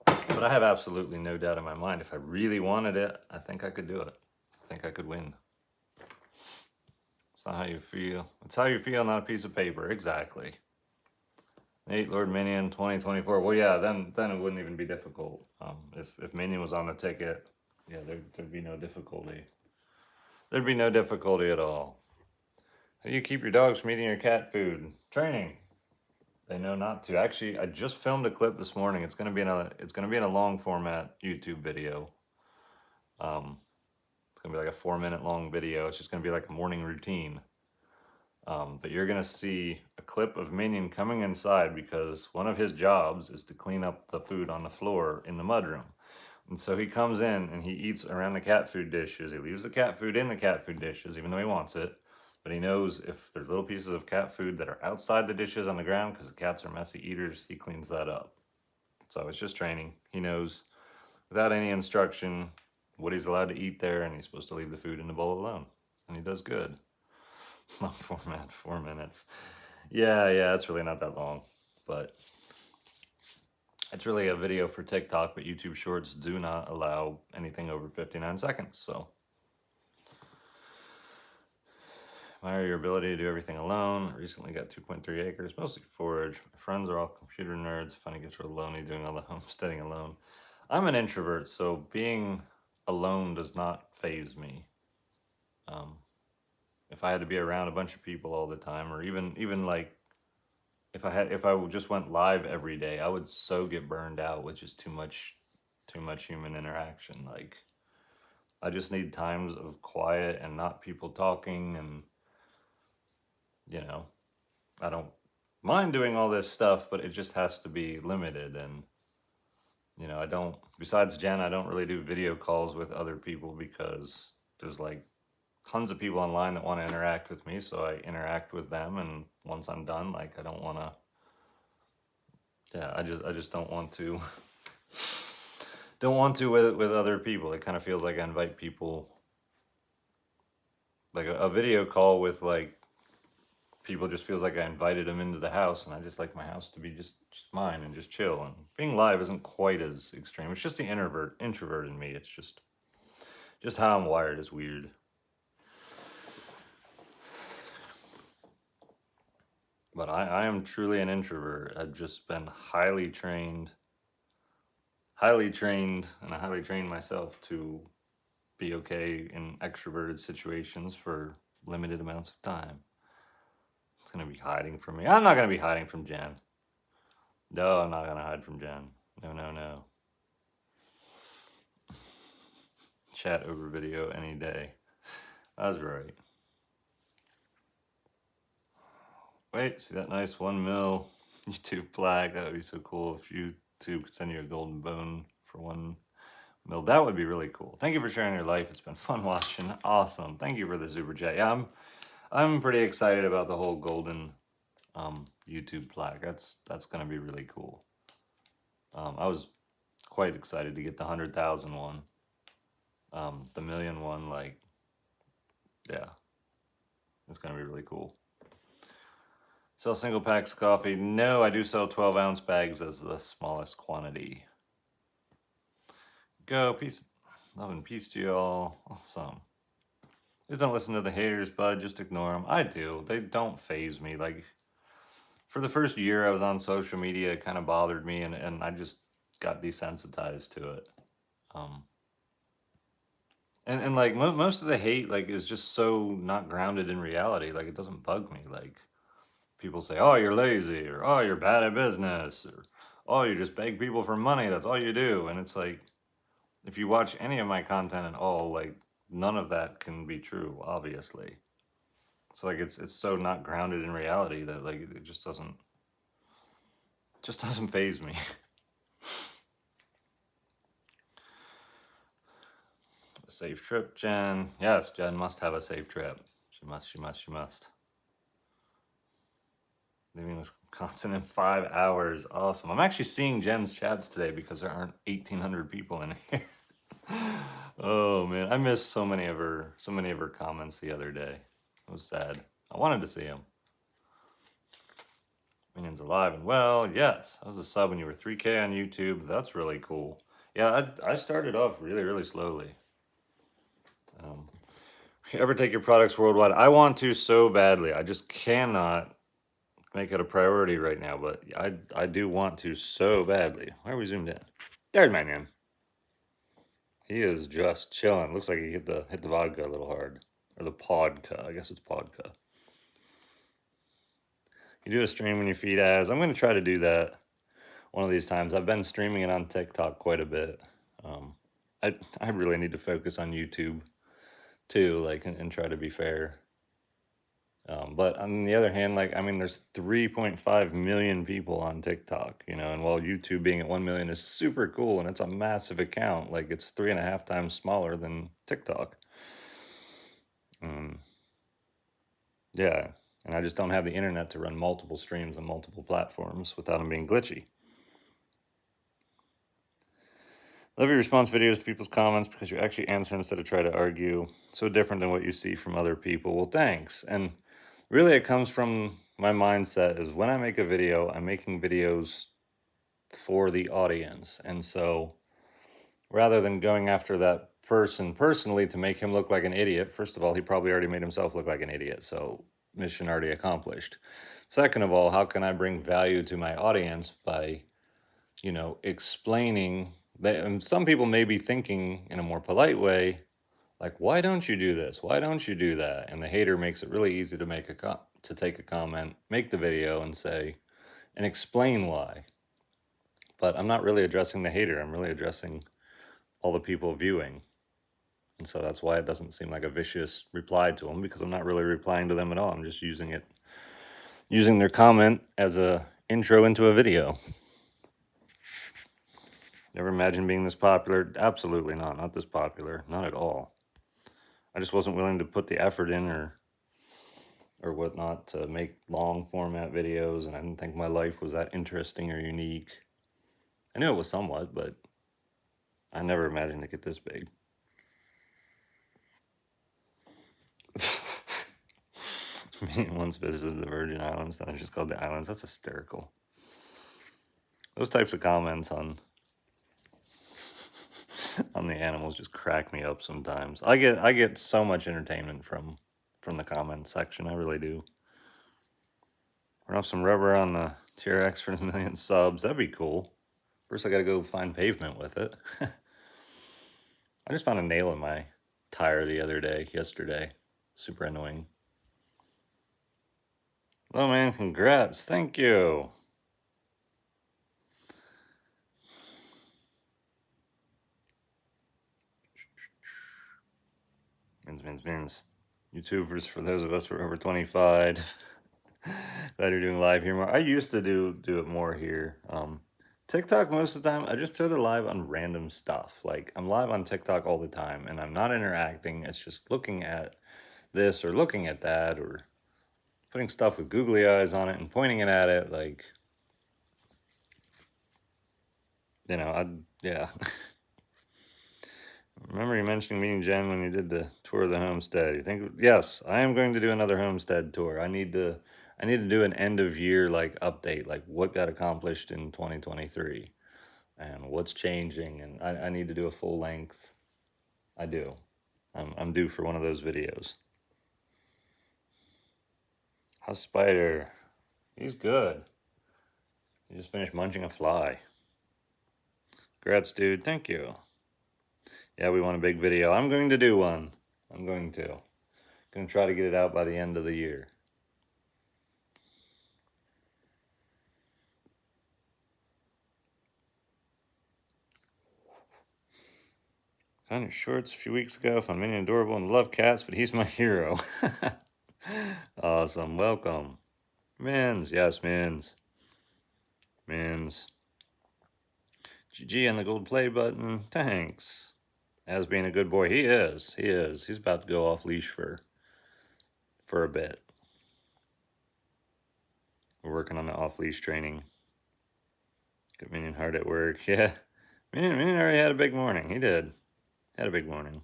But I have absolutely no doubt in my mind. If I really wanted it, I think I could do it. I think I could win. It's not how you feel. It's how you feel, not a piece of paper. Exactly. Nate, Lord Minion, 2024. Well, yeah, then it wouldn't even be difficult. If Minion was on the ticket, yeah, there'd be no difficulty. There'd be no difficulty at all. How do you keep your dogs from eating your cat food? Training. They know not to. Actually, I just filmed a clip this morning. It's gonna be in a long format YouTube video. It's gonna be like a 4-minute long video. It's just gonna be like a morning routine. But you're gonna see a clip of Minion coming inside because one of his jobs is to clean up the food on the floor in the mudroom. And so he comes in and he eats around the cat food dishes. He leaves the cat food in the cat food dishes, even though he wants it. But he knows if there's little pieces of cat food that are outside the dishes on the ground, because the cats are messy eaters, he cleans that up. So it's just training. He knows without any instruction what he's allowed to eat there, and he's supposed to leave the food in the bowl alone. And he does good. Long format, 4 minutes. Yeah, it's really not that long. But it's really a video for TikTok, but YouTube Shorts do not allow anything over 59 seconds, so. Admire your ability to do everything alone. I recently got 2.3 acres, mostly forage. My friends are all computer nerds. Find it gets real lonely doing all the homesteading alone. I'm an introvert, so being alone does not faze me. If I had to be around a bunch of people all the time, or even like if I just went live every day, I would so get burned out with just too much human interaction. Like I just need times of quiet and not people talking, and I don't mind doing all this stuff, but it just has to be limited. And I don't, besides Jen, I don't really do video calls with other people because there's like tons of people online that want to interact with me, so I interact with them, and once I'm done, like I don't want to. I just don't want to. Don't want to with other people. It kind of feels like I invite people. Like a video call with like people just feels like I invited them into the house, and I just like my house to be just mine and just chill. And being live isn't quite as extreme. It's just the introvert in me. It's just how I'm wired is weird. But I am truly an introvert. I've just been highly trained, and I highly trained myself to be okay in extroverted situations for limited amounts of time. It's gonna be hiding from me. I'm not gonna be hiding from Jen. No, I'm not gonna hide from Jen. No, no, no. Chat over video any day. That's right. Wait, see that nice 1 mil YouTube flag? That would be so cool if YouTube could send you a golden bone for 1 mil. That would be really cool. Thank you for sharing your life. It's been fun watching. Awesome. Thank you for the super chat. Yeah, I'm pretty excited about the whole golden YouTube flag. That's gonna be really cool. I was quite excited to get the 100,000 one. The million one, like, yeah, it's gonna be really cool. Sell single packs of coffee? No, I do sell 12-ounce bags as the smallest quantity. Go, peace, love and peace to y'all. Awesome. Just don't listen to the haters, bud. Just ignore them. I do. They don't faze me. Like, for the first year I was on social media, it kind of bothered me, and I just got desensitized to it. And like most of the hate, like, is just so not grounded in reality. Like, it doesn't bug me. Like, people say, oh, you're lazy, or oh, you're bad at business, or oh, you just beg people for money. That's all you do. And it's like, if you watch any of my content at all, like, none of that can be true, obviously. So like, it's so not grounded in reality that, like, it just doesn't faze me. A safe trip, Jen. Yes, Jen must have a safe trip. She must. Leaving Wisconsin in 5 hours. Awesome. I'm actually seeing Jen's chats today because there aren't 1,800 people in here. Oh man, I missed so many of her comments the other day. It was sad. I wanted to see them. Minions alive and well. Yes, I was a sub when you were 3K on YouTube. That's really cool. Yeah, I started off really slowly. You ever take your products worldwide? I want to so badly. I just cannot make it a priority right now, but I do want to so badly. Why are we zoomed in? There's man. He is just chilling. Looks like he hit the vodka a little hard. Or the podka. I guess it's podka. You do a stream when you feed ads. I'm going to try to do that one of these times. I've been streaming it on TikTok quite a bit. I really need to focus on YouTube too, like, and try to be fair. But on the other hand, like, I mean, there's 3.5 million people on TikTok, you know, and while YouTube being at 1 million is super cool and it's a massive account, like, it's 3.5 times smaller than TikTok. Yeah, and I just don't have the internet to run multiple streams on multiple platforms without them being glitchy. Love your response videos to people's comments because you actually answer instead of try to argue. So different than what you see from other people. Well, thanks. And really, it comes from my mindset is when I make a video, I'm making videos for the audience. And so rather than going after that person personally to make him look like an idiot, first of all, he probably already made himself look like an idiot. So mission already accomplished. Second of all, how can I bring value to my audience by, you know, explaining that? And some people may be thinking in a more polite way, like, why don't you do this? Why don't you do that? And the hater makes it really easy to make to take a comment, make the video and say, and explain why. But I'm not really addressing the hater. I'm really addressing all the people viewing. And so that's why it doesn't seem like a vicious reply to them, because I'm not really replying to them at all. I'm just using their comment as a intro into a video. Never imagined being this popular. Absolutely not this popular, not at all. I just wasn't willing to put the effort in or whatnot to make long format videos, and I didn't think my life was that interesting or unique. I knew it was somewhat, but I never imagined it get this big. Me once visited the Virgin Islands, then I just called the islands. That's hysterical. Those types of comments on the animals just crack me up sometimes. I get so much entertainment from the comment section. I really do. Run off some rubber on the TRX for 1 million subs. That'd be cool. First, I gotta go find pavement with it. I just found a nail in my tire yesterday. Super annoying. Oh man, congrats. Thank you. Means. YouTubers, for those of us who are over 25 that are doing live here more. I used to do it more here. TikTok, most of the time, I just throw the live on random stuff. Like, I'm live on TikTok all the time, and I'm not interacting. It's just looking at this or looking at that or putting stuff with googly eyes on it and pointing it at it. Like, yeah. Remember you mentioning me and Jen when you did the tour of the homestead. You think, yes, I am going to do another homestead tour. I need to do an end of year like update, like what got accomplished in 2023 and what's changing. And I need to do a full length. I do. I'm due for one of those videos. How's Spider? He's good. He just finished munching a fly. Congrats, dude. Thank you. Yeah, we want a big video. I'm going to do one. I'm going to try to get it out by the end of the year. Found your shorts a few weeks ago. Found Minion adorable and love cats, but he's my hero. Awesome. Welcome. Mins. Yes, Mins. Mins. GG on the gold play button. Thanks. As being a good boy, he is. He is. He's about to go off leash for a bit. We're working on the off leash training. Good Minion hard at work. Yeah. Minion already had a big morning. He did. Had a big morning.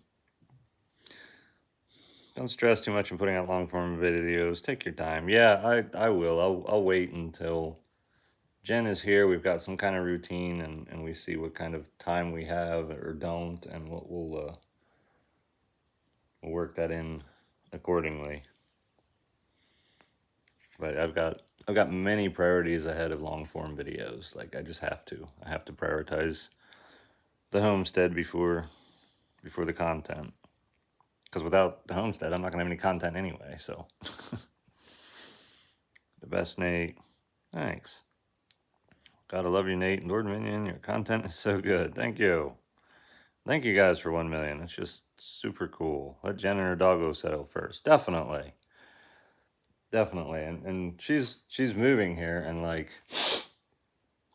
Don't stress too much in putting out long form videos. Take your time. Yeah, I will. I'll wait until Jen is here. We've got some kind of routine, and we see what kind of time we have or don't, and we'll work that in accordingly. But I've got many priorities ahead of long form videos. Like, I just have to. I have to prioritize the homestead before the content. Because without the homestead, I'm not gonna have any content anyway. So, the best, Nate. Thanks. Gotta love you, Nate and Lord Minion. Your content is so good. Thank you. Thank you guys for 1 million. It's just super cool. Let Jen and her doggo settle first. Definitely. Definitely. And she's moving here, and like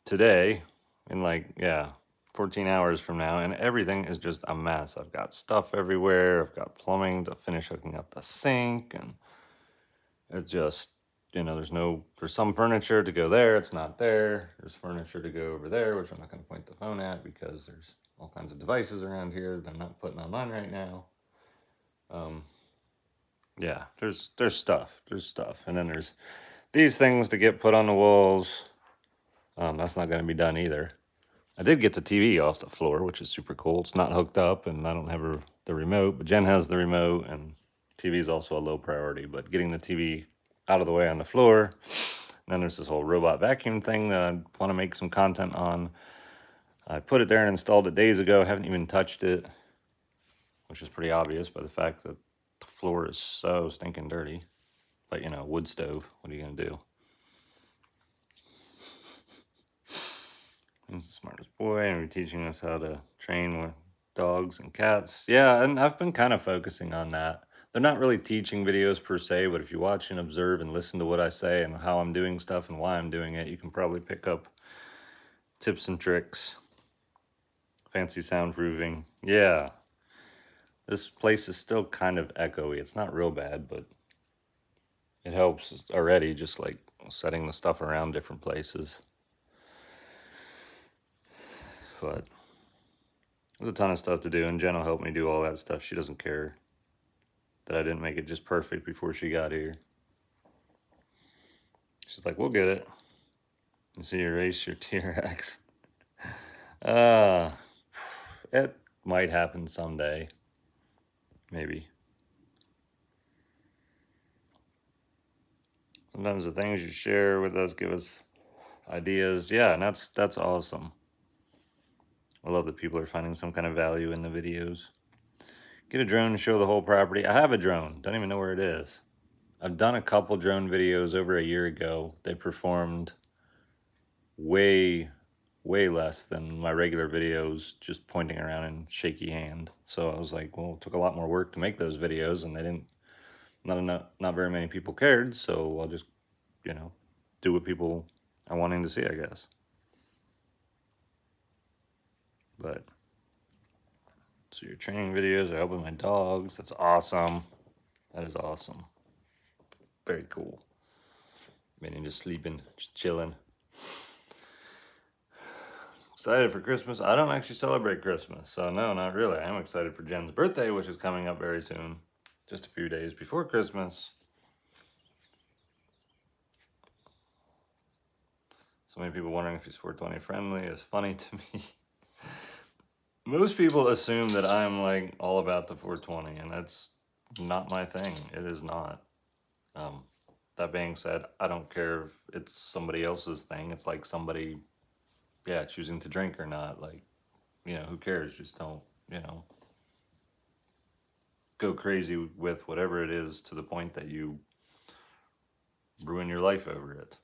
today, in like, yeah, 14 hours from now, and everything is just a mess. I've got stuff everywhere. I've got plumbing to finish hooking up the sink, and it's just, there's some furniture to go there. It's not there. There's furniture to go over there, which I'm not going to point the phone at because there's all kinds of devices around here that I'm not putting online right now. Yeah, there's stuff. There's stuff. And then there's these things to get put on the walls. That's not going to be done either. I did get the TV off the floor, which is super cool. It's not hooked up, and I don't have the remote, but Jen has the remote, and TV is also a low priority. But getting the TV out of the way on the floor. And then there's this whole robot vacuum thing that I want to make some content on. I put it there and installed it days ago. I haven't even touched it, which is pretty obvious by the fact that the floor is so stinking dirty. But, wood stove, what are you going to do? He's the smartest boy, and we're teaching us how to train with dogs and cats. Yeah, and I've been kind of focusing on that. They're not really teaching videos per se, but if you watch and observe and listen to what I say and how I'm doing stuff and why I'm doing it, you can probably pick up tips and tricks. Fancy soundproofing. Yeah. This place is still kind of echoey. It's not real bad, but it helps already, just like setting the stuff around different places. But there's a ton of stuff to do, and Jen will help me do all that stuff. She doesn't care that I didn't make it just perfect before she got here. She's like, we'll get it. You see, erase your T-Rex. It might happen someday. Maybe. Sometimes the things you share with us give us ideas. Yeah, and that's awesome. I love that people are finding some kind of value in the videos. Get a drone and show the whole property. I have a drone. Don't even know where it is. I've done a couple drone videos over a year ago. They performed way, way less than my regular videos, just pointing around in shaky hand. So I was like, well, it took a lot more work to make those videos, and they didn't. Not very many people cared. So I'll just, do what people are wanting to see, I guess. But so your training videos, I help with my dogs. That's awesome. That is awesome. Very cool. Meaning just sleeping, just chilling. Excited for Christmas. I don't actually celebrate Christmas, so no, not really. I am excited for Jen's birthday, which is coming up very soon. Just a few days before Christmas. So many people wondering if she's 420 friendly is funny to me. Most people assume that I'm like all about the 420, and that's not my thing. It is not. That being said, I don't care if it's somebody else's thing. It's like somebody, choosing to drink or not. Like, who cares? Just don't, go crazy with whatever it is to the point that you ruin your life over it.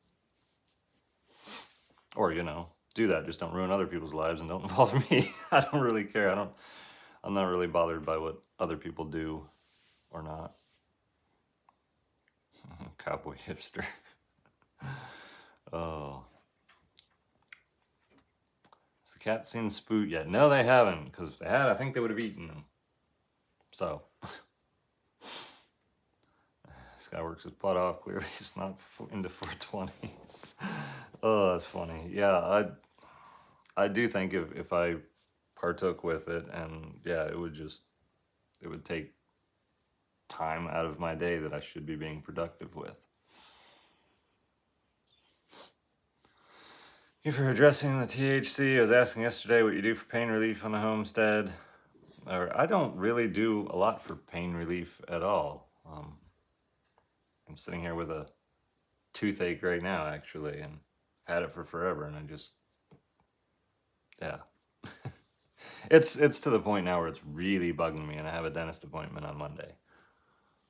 Or, do that. Just don't ruin other people's lives and don't involve me. I don't really care. I'm not really bothered by what other people do or not. Cowboy hipster. Oh. Has the cat seen Spoot yet? No, they haven't. Because if they had, I think they would have eaten them. So. This guy works his butt off. Clearly, he's not into 420. Oh, that's funny. Yeah, I do think if I partook with it, and it would take time out of my day that I should be being productive with. If you're addressing the THC, I was asking yesterday what you do for pain relief on the homestead. I don't really do a lot for pain relief at all. I'm sitting here with a toothache right now, actually, and I've had it for forever, and I just, it's to the point now where it's really bugging me, and I have a dentist appointment on Monday.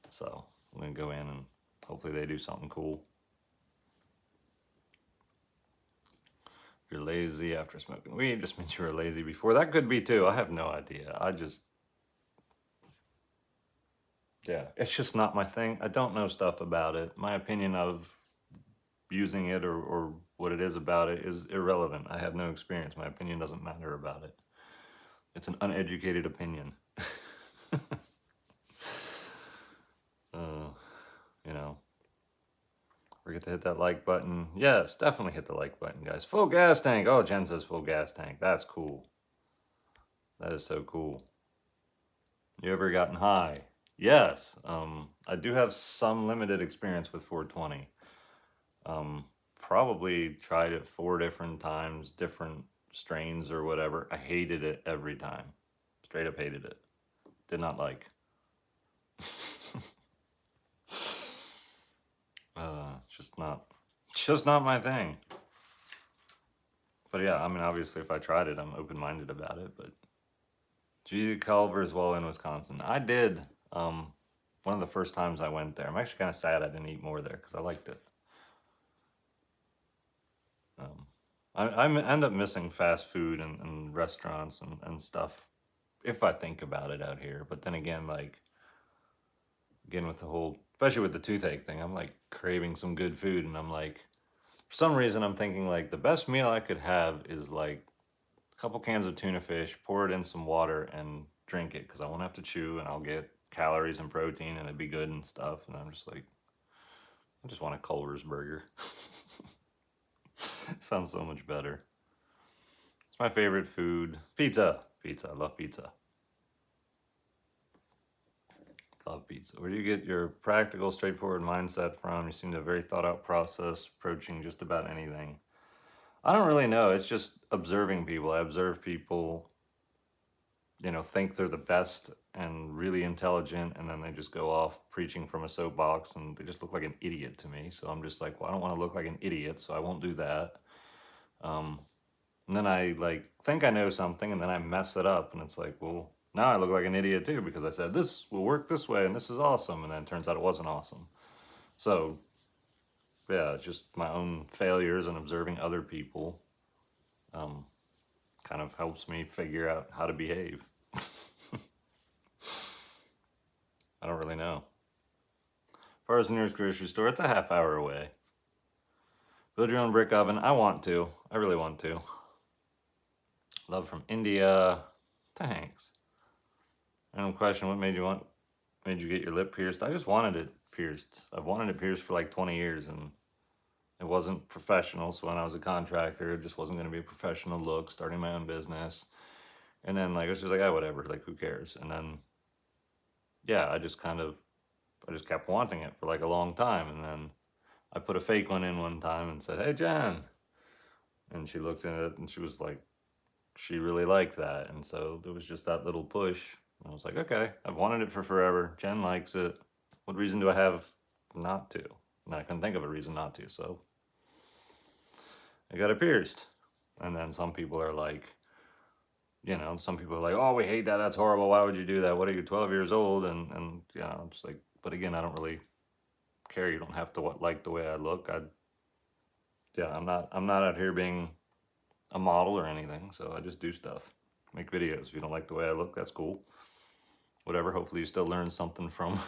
So I'm gonna go in and hopefully they do something cool. If you're lazy after smoking weed, just means you were lazy before. That could be too. I have no idea. It's just not my thing. I don't know stuff about it. My opinion of using it or what it is about it is irrelevant. I have no experience. My opinion doesn't matter about it. It's an uneducated opinion. Forget to hit that like button. Yes, definitely hit the like button, guys. Full gas tank. Oh, Jen says full gas tank. That's cool. That is so cool. You ever gotten high? Yes. I do have some limited experience with 420. Probably tried it 4 different times, different strains or whatever. I hated it every time. Straight up hated it. Did not like. It's just not my thing. But yeah, I mean, obviously, if I tried it, I'm open-minded about it. But G. Culver's while in Wisconsin, I did. One of the first times I went there. I'm actually kind of sad I didn't eat more there because I liked it. I end up missing fast food and restaurants and stuff if I think about it out here. But then again, with the whole, especially with the toothache thing, I'm like craving some good food, and I'm like, for some reason, I'm thinking like the best meal I could have is like a couple cans of tuna fish, pour it in some water, and drink it because I won't have to chew, and I'll get calories and protein, and it'd be good and stuff. And I'm just like, I just want a Culver's burger. Sounds so much better. It's my favorite food. Pizza. I love pizza. Love pizza. Where do you get your practical, straightforward mindset from? You seem to have a very thought out process approaching just about anything. I don't really know. It's just observing people. I observe people, think they're the best and really intelligent, and then they just go off preaching from a soapbox, and they just look like an idiot to me. So I'm just like, well, I don't want to look like an idiot, so I won't do that. And then I think I know something, and then I mess it up, and it's like, well, now I look like an idiot too because I said this will work this way and this is awesome, and then it turns out it wasn't awesome. So, yeah, just my own failures and observing other people kind of helps me figure out how to behave. I don't really know. As far as the nearest grocery store, it's a half hour away. Build your own brick oven. I want to. I really want to. Love from India. Thanks. Random question: what made you get your lip pierced? I just wanted it pierced. I've wanted it pierced for like 20 years, and it wasn't professional. So when I was a contractor, it just wasn't going to be a professional look. Starting my own business, and then like it was just like, oh, whatever. Like, who cares? And then, yeah, I just kept wanting it for like a long time, and then I put a fake one in one time and said, "Hey, Jen," and she looked at it and she was like, she really liked that, and so there was just that little push. I was like, okay, I've wanted it for forever. Jen likes it. What reason do I have not to? And I couldn't think of a reason not to, so I got it pierced. And then some people are like, some people are like, oh, we hate that. That's horrible. Why would you do that? What are you, 12 years old? And it's like, but again, I don't really care. You don't have to like the way I look. I'm not out here being a model or anything. So I just do stuff, make videos. If you don't like the way I look, that's cool. Whatever. Hopefully you still learn something from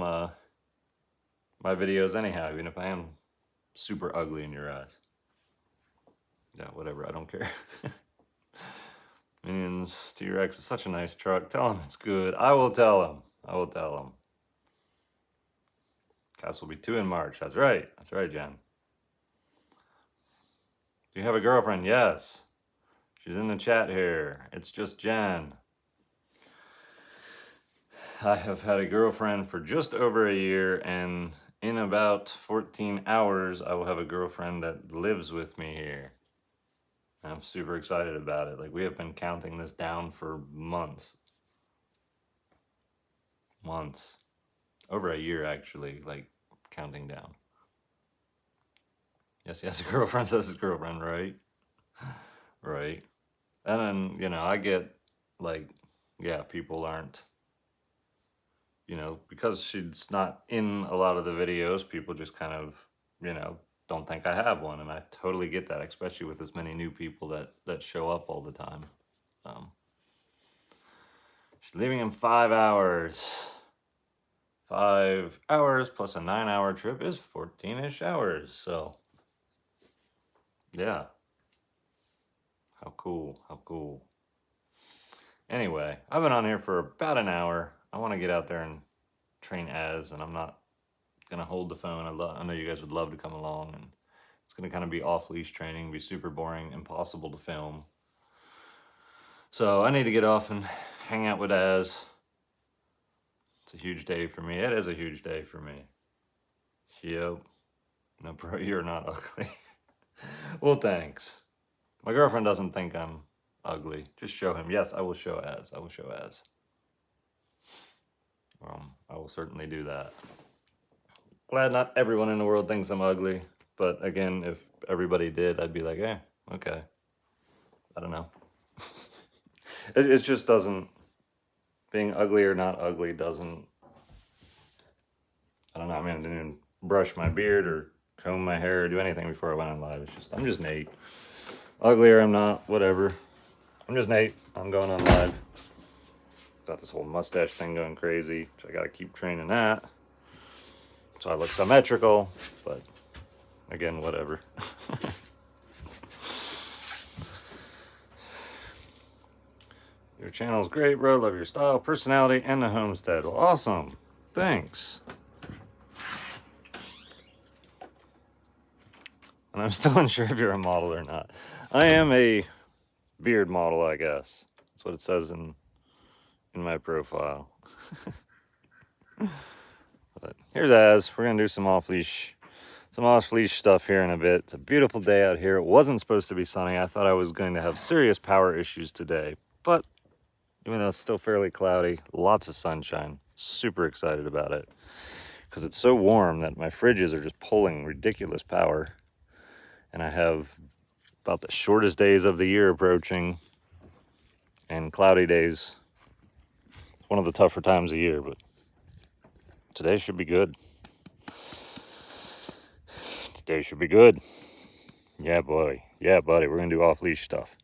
my videos anyhow, even if I am super ugly in your eyes. Yeah, whatever. I don't care. Minions T-Rex is such a nice truck. Tell him it's good. I will tell him. Cass will be 2 in March. That's right, Jen. Do you have a girlfriend? Yes. She's in the chat here. It's just Jen. I have had a girlfriend for just over a year, and in about 14 hours, I will have a girlfriend that lives with me here. I'm super excited about it. Like, we have been counting this down for months. Over a year, actually, like, counting down. Yes, he has a girlfriend, says his girlfriend, right? Right. And then, I get, like, yeah, people aren't, because she's not in a lot of the videos, people just kind of, don't think I have one. And I totally get that, especially with as many new people that show up all the time. She's leaving in 5 hours. 5 hours plus a 9-hour trip is 14-ish hours. So, yeah. How cool. Anyway, I've been on here for about an hour. I want to get out there and train as, and I'm not going to hold the phone. I know you guys would love to come along, and it's going to kind of be off-leash training, be super boring, impossible to film. So I need to get off and hang out with Az. It's a huge day for me. It is a huge day for me. Yep. No, bro, you're not ugly. Well, thanks. My girlfriend doesn't think I'm ugly. Just show him. Yes, I will show Az. I will certainly do that. Glad not everyone in the world thinks I'm ugly. But again, if everybody did, I'd be like, okay. I don't know. It just doesn't, being ugly or not ugly doesn't, I don't know. I mean, I didn't even brush my beard or comb my hair or do anything before I went on live. I'm just Nate. Ugly or I'm not, whatever. I'm just Nate. I'm going on live. Got this whole mustache thing going crazy, so I got to keep training that. So I look symmetrical, but again, whatever. Your channel's great, bro. Love your style, personality, and the homestead. Well, awesome. Thanks. And I'm still unsure if you're a model or not. I am a beard model, I guess. That's what it says in my profile. But here's Az. We're going to do some off-leash stuff here in a bit. It's a beautiful day out here. It wasn't supposed to be sunny. I thought I was going to have serious power issues today. But even though it's still fairly cloudy, lots of sunshine. Super excited about it. Because it's so warm that my fridges are just pulling ridiculous power. And I have about the shortest days of the year approaching. And cloudy days. It's one of the tougher times of year, but today should be good. Day should be good. Yeah, boy. Yeah, buddy. We're going to do off-leash stuff.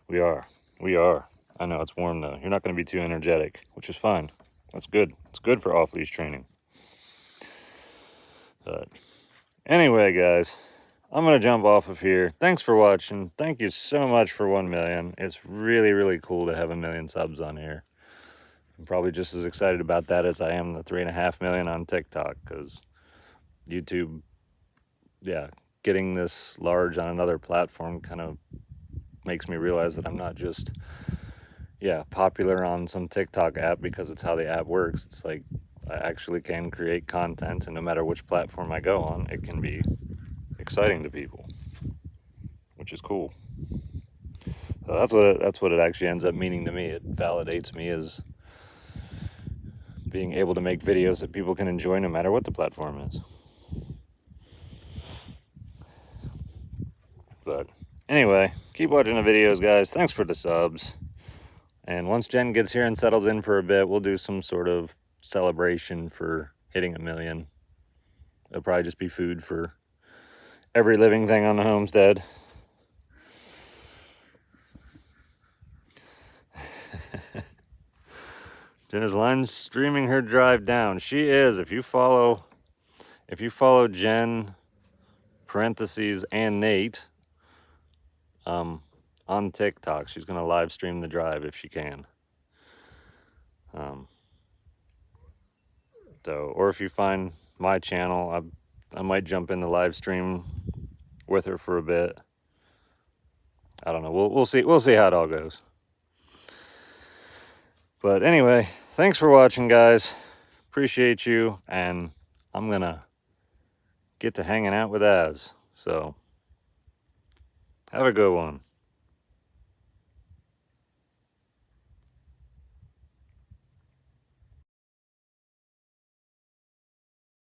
We are. We are. I know it's warm, though. You're not going to be too energetic, which is fine. That's good. It's good for off-leash training. But anyway, guys, I'm going to jump off of here. Thanks for watching. Thank you so much for 1 million. It's really, really cool to have 1 million subs on here. I'm probably just as excited about that as I am the 3.5 million on TikTok, because YouTube, yeah, getting this large on another platform kind of makes me realize that I'm not just, yeah, popular on some TikTok app because it's how the app works. It's like I actually can create content, and no matter which platform I go on, it can be exciting to people, which is cool. So that's what it actually ends up meaning to me. It validates me as being able to make videos that people can enjoy no matter what the platform is. But anyway, keep watching the videos, guys. Thanks for the subs. And once Jen gets here and settles in for a bit, we'll do some sort of celebration for hitting 1 million. It'll probably just be food for every living thing on the homestead. Jen is line streaming her drive down. She is. If you follow Jen, parentheses, and Nate on TikTok, she's gonna live stream the drive if she can. So, or if you find my channel, I might jump in the live stream with her for a bit. I don't know. We'll see. We'll see how it all goes. But anyway, thanks for watching, guys. Appreciate you, and I'm gonna get to hanging out with Az. So have a good one.